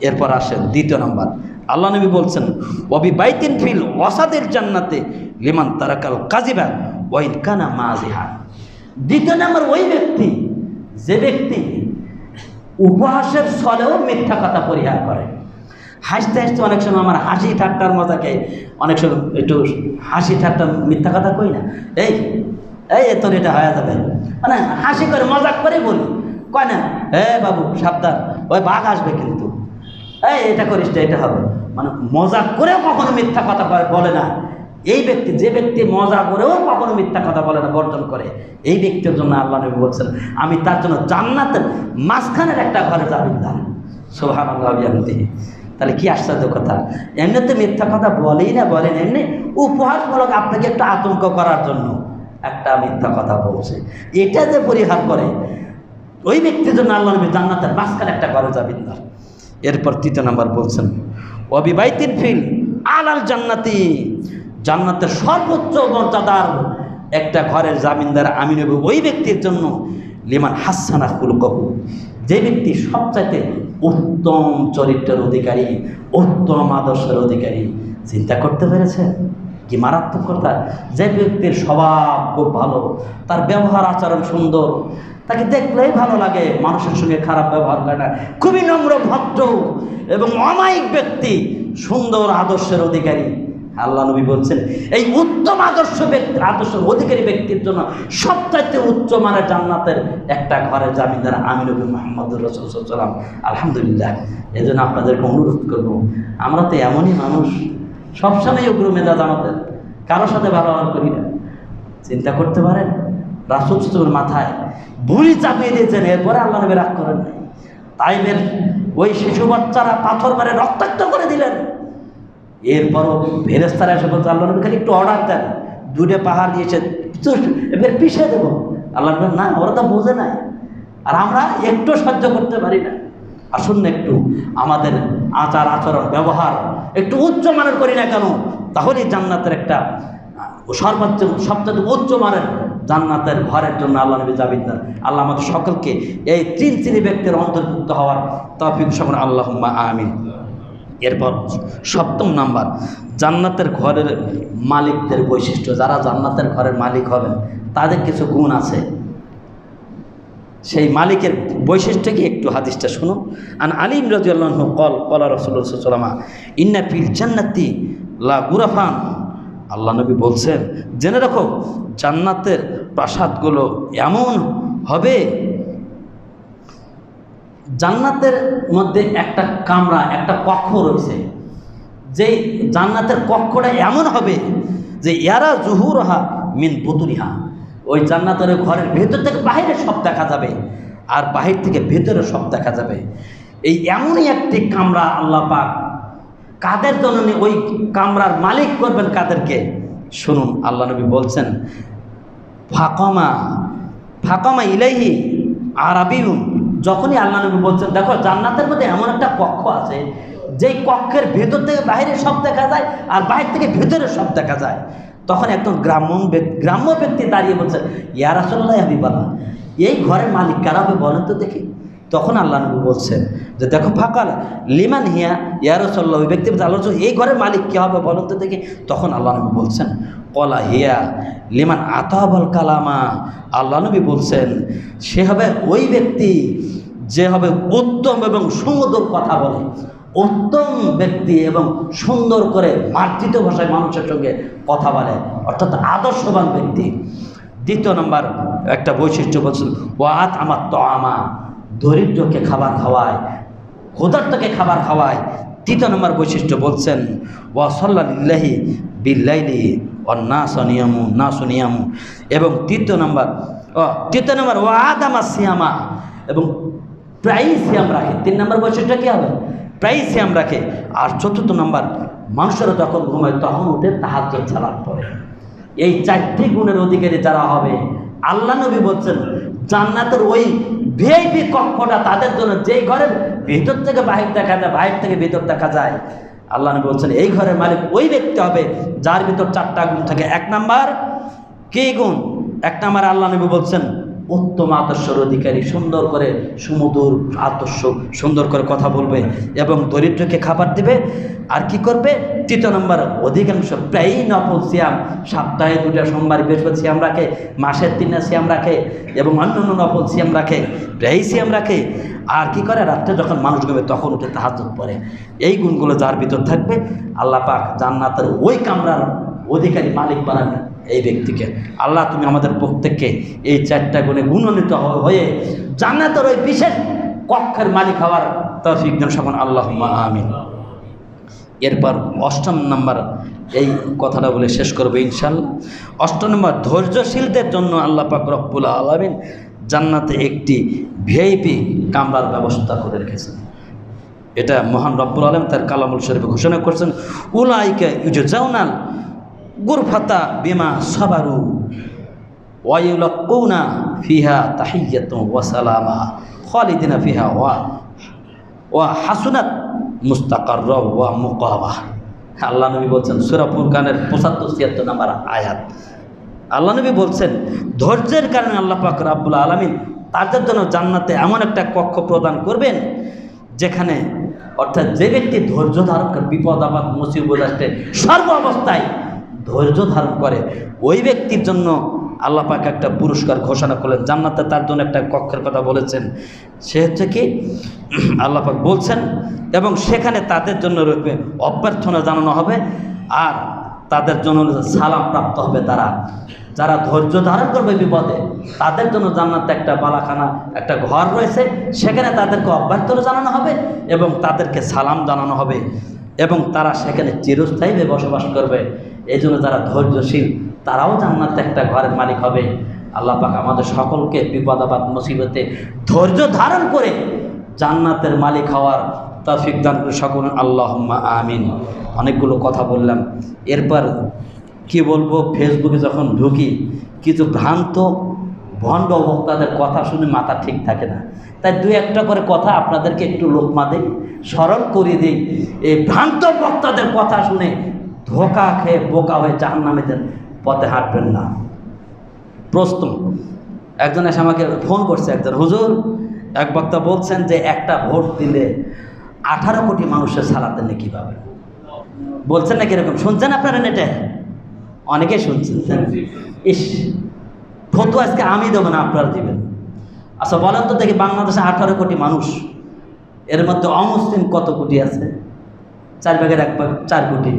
এরপর আসেন দ্বিতীয় নম্বর, আল্লাহ নবী বলছেন ওয়াবি বাইতিন ফিল ওয়াসাদের জান্নাতে লিমান তারাকাল কাযিবা ওয়া ইন কানা মাযিহা। দ্বিতীয় নম্বর ওই ব্যক্তি যে ব্যক্তি উপহাসের ছলেও মিথ্যা কথা পরিহার করে। হাসতে হাসতে অনেক সময় আমার হাসি ঠাট্টার মজাকে অনেক সময় একটু হাসি ঠাট্টা মিথ্যা কথা কই না, এই তোর এটা হয়ে যাবে, মানে হাসি করে মজাক করে বলি, কয় না বাবু সাবধান ওই বাঘ আসবে কিন্তু, এটা করিস না এটা হবে, মানে মজাক করেও কখনো মিথ্যা কথা বলে না। এই ব্যক্তি যে ব্যক্তি মজা করেও কখনো মিথ্যা কথা বলে না, বর্জন করে, এই ব্যক্তির জন্য আল্লাহ নবী বলছেন আমি তার জন্য জান্নাতের মাঝখানের একটা ঘরে জামিনদার। সুবহানাল্লাহ। তাহলে কি আশ্চর্য কথা, এমনিতে মিথ্যা কথা বলেই না, বলেন এমনি উপহাসমূলক আপনাকে একটা আতঙ্ক করার জন্য একটা মিথ্যা কথা বলছে, এটা যে পরিহার করে ওই ব্যক্তির জন্য আল্লাহ নবী জান্নাতের মাঝখানে একটা ঘরে জামিনদার। এরপর তৃতীয় নাম্বার বলছেন ওয়াবি বাইতিন ফিল আলাল জান্নাতি, জান্নাতের সর্বোচ্চ মর্যাদার একটা ঘরের জামিনদার আমি নবী ওই ব্যক্তির জন্য লিমান হাসানা খুলুকহু, যে ব্যক্তি সবচাইতে উত্তম চরিত্রের অধিকারী, উত্তম আদর্শের অধিকারী। চিন্তা করতে পেরেছেন কি মারাত্মক কথা, যে ব্যক্তির স্বভাব খুব ভালো, তার ব্যবহার আচরণ সুন্দর, তাকে দেখলেই ভালো লাগে, মানুষের সঙ্গে খারাপ ব্যবহার করে না, খুবই নম্র ভদ্র এবং অমায়িক ব্যক্তি, সুন্দর আদর্শের অধিকারী। আল্লাহ নবী বলছেন এই উত্তম আদর্শের অধিকারী ব্যক্তির জন্য সবচাইতে উচ্চ মানের জান্নাতের একটা ঘরের জামিনদার আমি নবী মুহাম্মদুর রাসূলুল্লাহ সাল্লাল্লাহু আলাইহি ওয়াসাল্লাম। আলহামদুলিল্লাহ। এই জন্য আপনাদেরকে অনুরোধ করব, আমরা তো এমনই মানুষ, সবসময় উগ্র মেজাজ, আমাদের কারোর সাথে ব্যবহার করি না। চিন্তা করতে পারেন রাসূল সাল্লাল্লাহু মাথায় বুড়ি চাপিয়ে দিয়েছেন, এরপরে আল্লাহ নবী রাগ করেন নাই। তাইবের ওই শিশু বাচ্চারা পাথর মারে রক্তাক্ত করে দিলেন, এরপরও ফেরেশতারা এসে বলছে আল্লাহ নবী খালি একটু অর্ডার দেন, দুটো পাহাড় দিয়েছে এবার পিছিয়ে দেবো। আল্লাহ নবী না, ওরা তো বোঝে নাই, আর আমরা একটু সহ্য করতে পারি না। আসুন না একটু আমাদের আচার আচরণ ব্যবহার একটু উচ্চ মানের করি না কেন, তাহলেই জান্নাতের একটা সর্বোচ্চ সবচেয়ে উচ্চ মানের জান্নাতের ঘরের জন্য আল্লাহ নবী জামিনদার। আল্লাহ আমাদের সকলকে এই তিন শ্রেণী ব্যক্তির অন্তর্ভুক্ত হওয়ার তৌফিক সকল আল্লাহুম্মা আমিন। এরপর সপ্তম নাম্বার, জান্নাতের ঘরের মালিকদের বৈশিষ্ট্য। যারা জান্নাতের ঘরের মালিক হবেন তাদের কিছু গুণ আছে, সেই মালিকের বৈশিষ্ট্য কি একটু হাদিসটা শুনুন। আন আলী রাদিয়াল্লাহু আনহু ক্বালা রাসূলুল্লাহ সাল্লাল্লাহু আলাইহি ওয়াসাল্লাম ইন্না ফিল জান্নাতি লা গুরাফান। আল্লাহ নবী বলছেন জেনে রাখো জান্নাতের প্রাসাদগুলো এমন হবে, জান্নাতের মধ্যে একটা কামরা, একটা কক্ষ রয়েছে, যেই জান্নাতের কক্ষটা এমন হবে যে ইয়ারা জুহুরহা মিন বুতুরিহা, ওই জান্নাতের ঘরের ভেতর থেকে বাইরে সব দেখা যাবে, আর বাহির থেকে ভেতরে সব দেখা যাবে। এই এমনই একটি কামরা আল্লাহ পাক কাদের জন্য ওই কামরার মালিক করবেন কাদেরকে, শুনুন। আল্লাহ নবী বলছেন ফাকামা ইলাইহি আরাবিয়ুন। যখনই আল্লাহ নবী বলছেন দেখো জান্নাতের মধ্যে এমন একটা কক্ষ আছে যেই কক্ষের ভেতর থেকে বাইরে সব দেখা যায় আর বাইরে থেকে ভেতরে সব দেখা যায়, তখন একজন গ্রাম্য ব্যক্তি দাঁড়িয়ে বলছে ইয়া রাসূলুল্লাহ হাবিবাল্লাহ, এই ঘরের মালিক কারা হবে বলেন তো দেখি। তখন আল্লাহ নবী বলছেন যে দেখো ফাকাল লিমান হিয়া ইয়া রাসূলুল্লাহ, ওই ব্যক্তি বলছে আল্লাহ এই ঘরের মালিক কে হবে বলেন তো দেখি। তখন আল্লাহ নবী বলছেন কলা হিয়া লিমান আতাবাল কালামা, আল্লাহ নবী বলছেন সে হবে ওই ব্যক্তি যে হবে উত্তম এবং সুমধুর কথা বলে, উত্তম ব্যক্তি এবং সুন্দর করে মার্জিত ভাষায় মানুষের সঙ্গে কথা বলে, অর্থাৎ আদর্শবান ব্যক্তি। দ্বিতীয় নম্বর একটা বৈশিষ্ট্য বলছেন ওয়াত আমার তো আমা, দরিদ্রকে খাবার খাওয়ায়, ক্ষুধার্তকে খাবার খাওয়ায়। তৃতীয় নম্বর বৈশিষ্ট্য বলছেন ওয়া সাল্লাল্লাহি বিল্লাইলি ওয়ান নাসু নিয়ামু। এবং তৃতীয় নম্বর ওয়া আদামা সিয়ামা, এবং প্রায়ই সিয়াম রাখে। 3 নম্বর বৈশিষ্ট্য কী হবে? প্রায়ই সিয়াম রাখে। আর চতুর্থ নম্বর, মানুষেরা যখন ঘুমায় তখন উঠে তাহাজ্জুদ সালাত পড়ে। এই 4টি গুণের অধিকারী যারা হবে, আল্লাহ নবী বলছেন জান্নাতের ওই ভিআইপি কক্ষটা তাদের জন্য, যেই ঘরের ভিতর থেকে বাহির দেখা যায়, বাহির থেকে ভিতর দেখা যায়। আল্লাহ নবী বলছেন এই ঘরের মালিক ওই ব্যক্তি হবে যার ভিতর 4টা গুণ থাকে। 1 নাম্বার কি গুণ? 1 নাম্বার আল্লাহ নবী বলছেন উত্তম আদর্শের অধিকারী, সুন্দর করে সুমধুর আদর্শ, সুন্দর করে কথা বলবে এবং দরিদ্রকে খাবার দিবে। আর কি করবে? 3 নম্বর, অধিকাংশ প্রায়ই নফল সিয়াম, সপ্তাহে 2টা সোমবার বৃহস্পতি সিয়াম রাখে, মাসের 3টা সিয়াম রাখে এবং অন্যান্য নফল সিয়াম রাখে, প্রায়ই সিয়াম রাখে। আর কি করে? রাত্রে যখন মানুষ ঘুমে তখন উঠে তাহাজ্জুদ পড়ে। এই গুণগুলো যার ভিতর থাকবে, আল্লাহ পাক জান্নাতের ওই কামরার অধিকারী, মালিক বানাবেন এই ব্যক্তিকে। আল্লাহ তুমি আমাদের প্রত্যেককে এই 4টা গুণে গুণান্বিত হয়ে জান্নাতের ওই বিশেষ কক্ষের মালিক হওয়ার তৌফিক দান সকল, আল্লাহুম্মা আমিন। এরপর 8 নম্বর এই কথাটা বলে শেষ করবো ইনশাআল্লাহ। 8 নম্বর, ধৈর্যশীলদের জন্য আল্লাহ পাক রব্বুল আলামিন জান্নাতে একটি ভিআইপি কামরার ব্যবস্থা করে রেখেছেন। এটা মহান রব্বুল আলামিন তার কালামুল শরীফে ঘোষণা করছেন, উলাইকা ইউজাউনাল গুরফাতা বিমা সাবারু ওয়া ইউলাকুনা ফিহা তাহিয়াতুন ওয়া সালামা খালিদিনা ফিহা ওয়া হাসুনাত মুস্তাকাররা ওয়া মুকামা। আল্লাহ নবী বলছেন সূরা ফুরকানের 75-76 নম্বর আয়াত। আল্লাহ নবী বলছেন ধৈর্যের কারণে আল্লাহ পাক রব্বুল আলামিন তাদের জন্য জান্নাতে এমন একটা কক্ষ প্রদান করবেন যেখানে, অর্থাৎ যে ব্যক্তি ধৈর্য ধারণ করে, বিপদ আপদ মুসিবত আসলে সর্ব অবস্থায় ধৈর্য ধারণ করে, ওই ব্যক্তির জন্য আল্লাহ পাক একটা পুরস্কার ঘোষণা করলেন, জান্নাতে তার জন্য একটা কক্ষের কথা বলেছেন। সে হচ্ছে কি, আল্লাহ পাক বলছেন, এবং সেখানে তাদের জন্য রয়েছে অভ্যর্থনা জানানো হবে আর তাদের জন্য সালাম প্রাপ্ত হবে। তারা যারা ধৈর্য ধারণ করবে বিপদে, তাদের জন্য জান্নাতে একটা বালাখানা, একটা ঘর রয়েছে, সেখানে তাদেরকে অভ্যর্থনা জানানো হবে এবং তাদেরকে সালাম জানানো হবে এবং তারা সেখানে চিরস্থায়ীভাবে বসবাস করবে। এই জন্য যারা ধৈর্যশীল তারাও জান্নাতে একটা ঘরের মালিক হবে। আল্লাহ পাক আমাদের সকলকে বিপদ আপদ মুসিবতে ধৈর্য ধারণ করে জান্নাতের মালিক হওয়ার তৌফিক দান করে সকল, আল্লাহুম্মা আমিন। অনেকগুলো কথা বললাম। এরপর কি বলবো, ফেসবুকে যখন ঢুকি কিছু ভ্রান্ত ভণ্ড বক্তাদের কথা শুনে মাথা ঠিক থাকে না, তাই 2-1টা করে কথা আপনাদেরকে একটু লোকমা দেই, স্মরণ করিয়ে দিই। এই ভ্রান্ত বক্তাদের কথা শুনে ধোঁকা খেয়ে বোকা হয়ে জাহান্নামীদের পথে হাঁটবেন না। প্রশ্ন, একজন এসে আমাকে ফোন করছে, একজন হুজুর, এক বক্তা বলছেন যে একটা ভোট দিলে 18 কোটি মানুষের সালাতে নেকি পাবে। বলছেন নাকি এরকম? শুনছেন আপনারা নেটে? অনেকে শুনছেন। ইস, ফতোয়া আজকে আমি দেবো না, আপনারা দিবেন। আচ্ছা বলেন তো দেখি, বাংলাদেশে 18 কোটি মানুষ, এর মধ্যে অমুসলিম কত কোটি আছে? 4 ভাগের 1 ভাগ, 4 কোটি।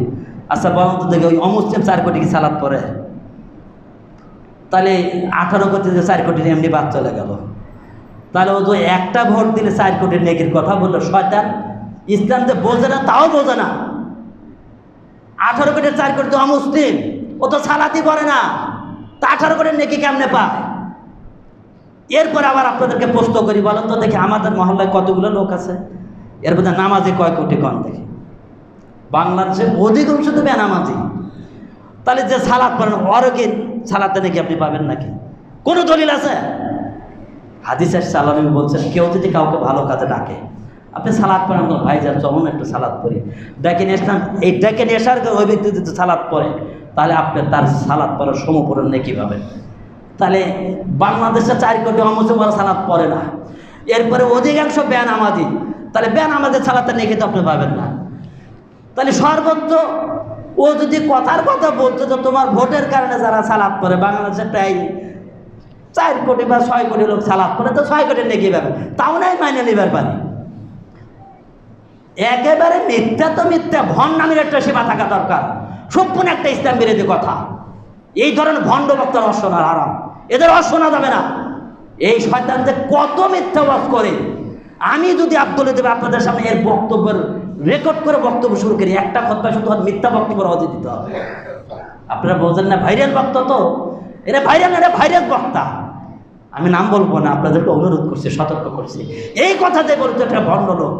আচ্ছা বলেন তো দেখি, ওই অমুসলিম 4 কোটি কি সালাত পড়ে? তাহলে 18 কোটি থেকে 4 কোটির এমনি বাদ চলে গেল। তাহলে ও যে একটা ভোট দিলে 4 কোটির নেকির কথা বললো, শয়তান। ইসলাম যে বোঝে না তাও বোঝে না। 18 কোটির 4 কোটি তো অমুসলিম, ও তো সালাতই পড়ে না, তা 18 কোটির নেকি কেমনে পায়? এরপর আবার আপনাদেরকে প্রশ্ন করি, বলেন তো দেখি আমাদের মহল্লায় কতগুলো লোক আছে, এর মধ্যে নামাজি কয় কোটি কম দেখি? বাংলাদেশের অধিকাংশ তো বেনামাজি। তাহলে যে সালাত পড়েন ওরও কি সালাতে নাকি আপনি পাবেন নাকি? কোনো দলিল আছে? হাদিসে সালামি বলছেন কেউ যদি কাউকে ভালো কাজে ডাকে, আপনি সালাত পড়েন, ভাই যান চলুন একটু সালাত পড়ি, ডেকে নিয়ে আসলাম, এই ডেকে নিয়ে আসার ওই ব্যক্তি যদি সালাত পড়ে তাহলে আপনি তার সালাত পড়ার সমপূরণ নেকি পাবেন। তাহলে বাংলাদেশে 4 কোটি অমুসলিম সালাত পড়ে না, এরপরে অধিকাংশ বেনামাজি, তাহলে বেনামাজের সালাতের নেকি তো আপনি পাবেন না। তাহলে সর্বোচ্চ ও যদি কথার কথা বলতো যে তোমার ভোটের কারণে যারা সালাত পড়ে, বাংলাদেশে প্রায় 4 কোটি বা 6 কোটি লোক সালাত পড়ে, তো 6 কোটি নেকি পাবে, তাও নাই মাইনে নিবার পারি। একেবারে মিথ্যা তো মিথ্যা, ভণ্ডামির একটা সীমা থাকা দরকার, সম্পূর্ণ একটা ইসলাম বিরোধী কথা। এই ধরনের ভণ্ড বক্তার অশোনার হারাম, এদের অশোনা যাবে না। এই শয়তান যে কত মিথ্যা ওয়াজ করে, আমি যদি আব্দুল দেব আপনাদের সামনে এর বক্তব্যের রেকর্ড করে বক্তব্য শুরু করি, একটা কথা শুধু মিথ্যা বক্তব্য অজি দিতে হবে। আপনারা বোঝেন না, ভাইরাল বক্তা তো, এরা ভাইরাল না, এরা ভাইরাল বক্তা। আমি নাম বলবো না, আপনাদেরকে অনুরোধ করছি, সতর্ক করছি। এই কথা যে বলতে একটা ভণ্ড লোক।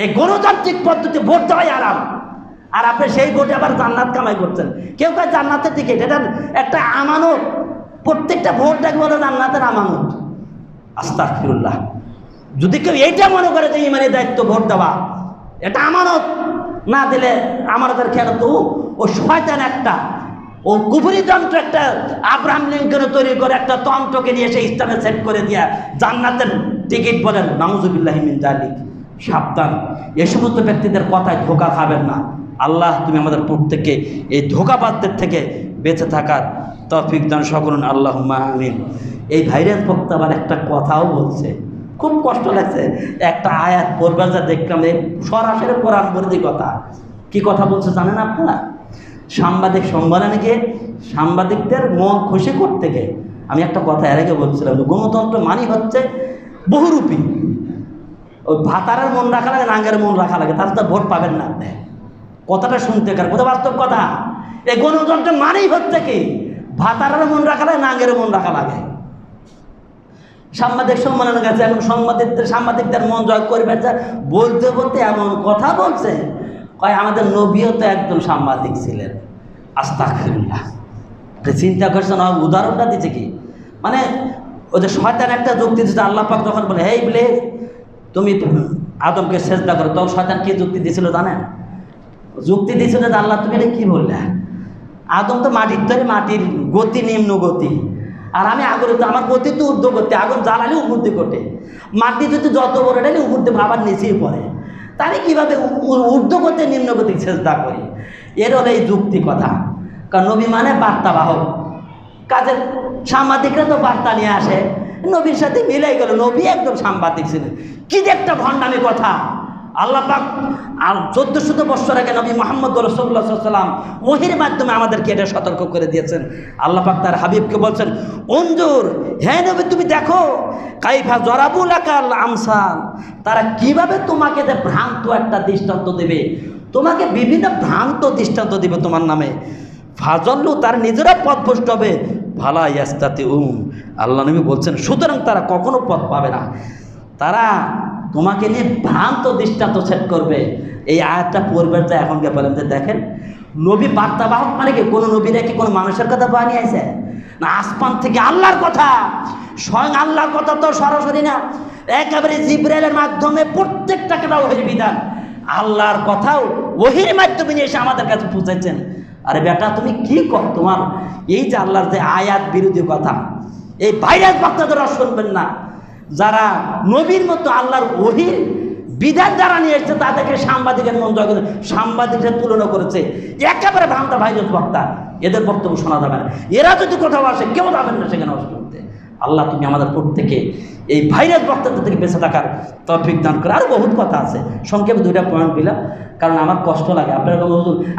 এই গণতান্ত্রিক পদ্ধতি ভোট দেওয়াই আরাম, আর আপনি সেই ভোটে আবার জান্নাত কামাই করছেন। কেউ কয় জান্নাতের টিকিট, এটা একটা আমানত। প্রত্যেকটা ভোট দেখবো জান্নাতের আমানত। আস্তাগফিরুল্লাহ। যদি কেউ এইটা মনে করে যে ইমানের দায়িত্ব ভোট দেওয়া, এটা আমানত, না দিলে আমানতের খেয়াল তো ও শয়তান একটা, ও কুফরি যন্ত্র একটা আব্রাহাম লিঙ্কন তৈরি করে একটা তন্ত্রকে নিয়ে এসে ইসলামে সেট করে দিয়া জান্নাতের টিকিট বলেন। নাউজুবিল্লাহি মিন যালিক। সাবধান, এই সমস্ত ব্যক্তিদের কথায় ধোঁকা খাবেন না। আল্লাহ তুমি আমাদের প্রত্যেককে এই ধোঁকাবাজদের থেকে বেঁচে থাকার তৌফিক দান সকলুন, আল্লাহুম্মা আমিন। এই ভাইরাল বক্তা আবার একটা কথাও বলছে, খুব কষ্ট লাগছে। একটা আয়াত পড়বার যা দেখলাম, এই সরাসরি কোরআন বিরোধী কথা। কি কথা বলছে জানেন আপনারা? সাংবাদিক সম্মেলনে গিয়ে সাংবাদিকদের মন খুশি করতে গিয়ে আমি একটা কথা এর আগে বলছিলাম, গণতন্ত্র মানি হচ্ছে বহুরূপী। ওই ভাতারের মন রাখা লাগে, নাঙ্গের মন রাখা লাগে, তার তো ভোট পাবেন না আপনি। কথাটা শুনতে কার কথা, বাস্তব কথা। এই গণতন্ত্র মানেই হচ্ছে কি, ভাতারের মন রাখা লাগে, নাঙ্গের মন রাখা লাগে। সাংবাদিক সম্মেলনে গেছে, এখন সাংবাদিকদের মন জয় করবে, বলতে বলতে এমন কথা বলছে, কয় আমাদের নবীও তো একজন সাংবাদিক ছিলেন। আস্তাগফিরুল্লাহ। চিন্তা করছেন, উদাহরণটা দিচ্ছে কি, মানে ওই যে শয়তান একটা যুক্তি দিচ্ছে। আল্লাহ পাক যখন বলে হেই বলে তুমি আদমকে সেজদা করো, তখন শয়তান কি যুক্তি দিয়েছিল জানেন? যুক্তি দিয়েছিল যে আল্লাহ তুমি এটা কী বললে, আদম তো মাটির তৈরি, মাটির গতি নিম্ন গতি, আর আমি আগুন, আমার গতি তো ঊর্ধ্ব গতি, আগুন জ্বালালে উপর দিয়ে ঘটে, মাটি যদি যত বড় এটালে উপর দিয়ে আবার নিচেই পড়ে, তাহলে কীভাবে ঊর্ধ্ব গতি নিম্ন গতি সেজদা করি? এর হলো এই যুক্তি কথা। কারণ নবী মানে বার্তাবাহক, কাজের সাংবাদিকরা তো বার্তা নিয়ে আসে, নবীর সাথে মিলাই গেল, নবী একদম সাংবাদিক ছিলেন। কি যে একটা ভণ্ডামি কথা। আল্লাহ পাক আর 1400 বছর আগে নবী মুহাম্মদ রাসূলুল্লাহ সাল্লাল্লাহু আলাইহি ওয়াসাল্লাম ওহীর মাধ্যমে আমাদেরকে এটা সতর্ক করে দিয়েছেন। আল্লাহ পাক তার হাবিবকে বলছেন, অঞ্জুর, হ্যাঁ নবী তুমি দেখো, কাইফা জরাবু লাকাল আমসাল, তারা কিভাবে তোমাকে যে ভ্রান্ত একটা দৃষ্টান্ত দেবে, তোমাকে বিভিন্ন ভ্রান্ত দৃষ্টান্ত দেবে তোমার নামে। ফাজল্লু, তার নিজেরা পথভ্রষ্ট হবে। ভালা ইয়াস্তাতি আল্লাহ নবী বলছেন, সুতরাং তারা কখনো পথ পাবে না। তারা তোমাকে নিয়ে ভ্রান্ত দৃষ্টান্ত সেট করবে। এই আয়াতটা পড়বার যা এখন বলেন যে দেখেন, নবী বার্তাবাহক মানে কি, কোনো নবীরা কি কোনো মানুষের কথা বানিয়ে আছে না? আসমান থেকে আল্লাহর কথা, স্বয়ং আল্লাহর কথা তো সরাসরি না, একেবারে জিবরাইলের মাধ্যমে প্রত্যেকটাকে ওহির বিধান, আল্লাহর কথাও ওহির মাধ্যমে নিয়ে এসে আমাদের কাছে পৌঁছেছেন। আরে বেটা তুমি কি কর, তোমার এই যে আল্লাহর যে আয়াত বিরোধী কথা, এই ভাইরাস বক্তাদেরও শুনবেন না। যারা নবীর মতো আল্লাহর ওহির বিধান যারা নিয়ে এসছে, তাদেরকে সাংবাদিকের মন জয় করে সাংবাদিকদের তুলনা করেছে, একেবারে ভ্রান্ত ভাইরাস বক্তা। এদের বক্তব্য শোনা যাবে না। এরা যদি কোথাও আসে, কেউ যাবেন না সেখানে শুনতে। আল্লাহ তুমি আমাদের প্রত্যেকে এই ভাইরাস বক্তাদের থেকে বেঁচে থাকার তৌফিক দান করে। আরও বহুত কথা আছে, সংক্ষেপে 2টা পয়েন্ট দিলাম, কারণ আমার কষ্ট লাগে। আপনারা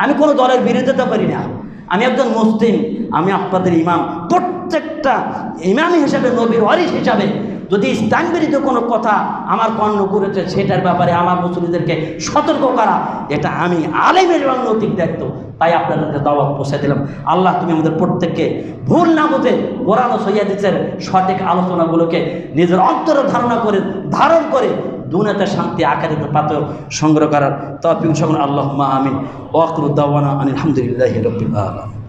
আমি কোনো দলের বিরোধিতা করি না, আমি একজন মুসলিম, আমি আপনাদের ইমাম। প্রত্যেকটা ইমাম হিসাবে, নবীর ওয়ারিস হিসাবে যদি ইসলাম বিরোধী কোনো কথা আমার কর্ণ করেছে, সেটার ব্যাপারে আমার মুসলিমদেরকে সতর্ক করা, এটা আমি আলেমের নৈতিক দায়িত্ব। তাই আপনাদেরকে দাওয়াত পৌঁছে দিলাম। আল্লাহ তুমি আমাদের প্রত্যেককে ভুল না বুঝে কোরআন ও সহিহাদিসের সঠিক আলোচনাগুলোকে নিজের অন্তরে ধারণ করে দুনিয়াতে শান্তি, আখিরাতে পাতেও সংগ্রহ করার তৌফিক সকল। আল্লাহুম্মা আমিন। ওয়া আখিরু দাওয়ানা আনিল হামদুলিল্লাহি রাব্বিল আলামিন।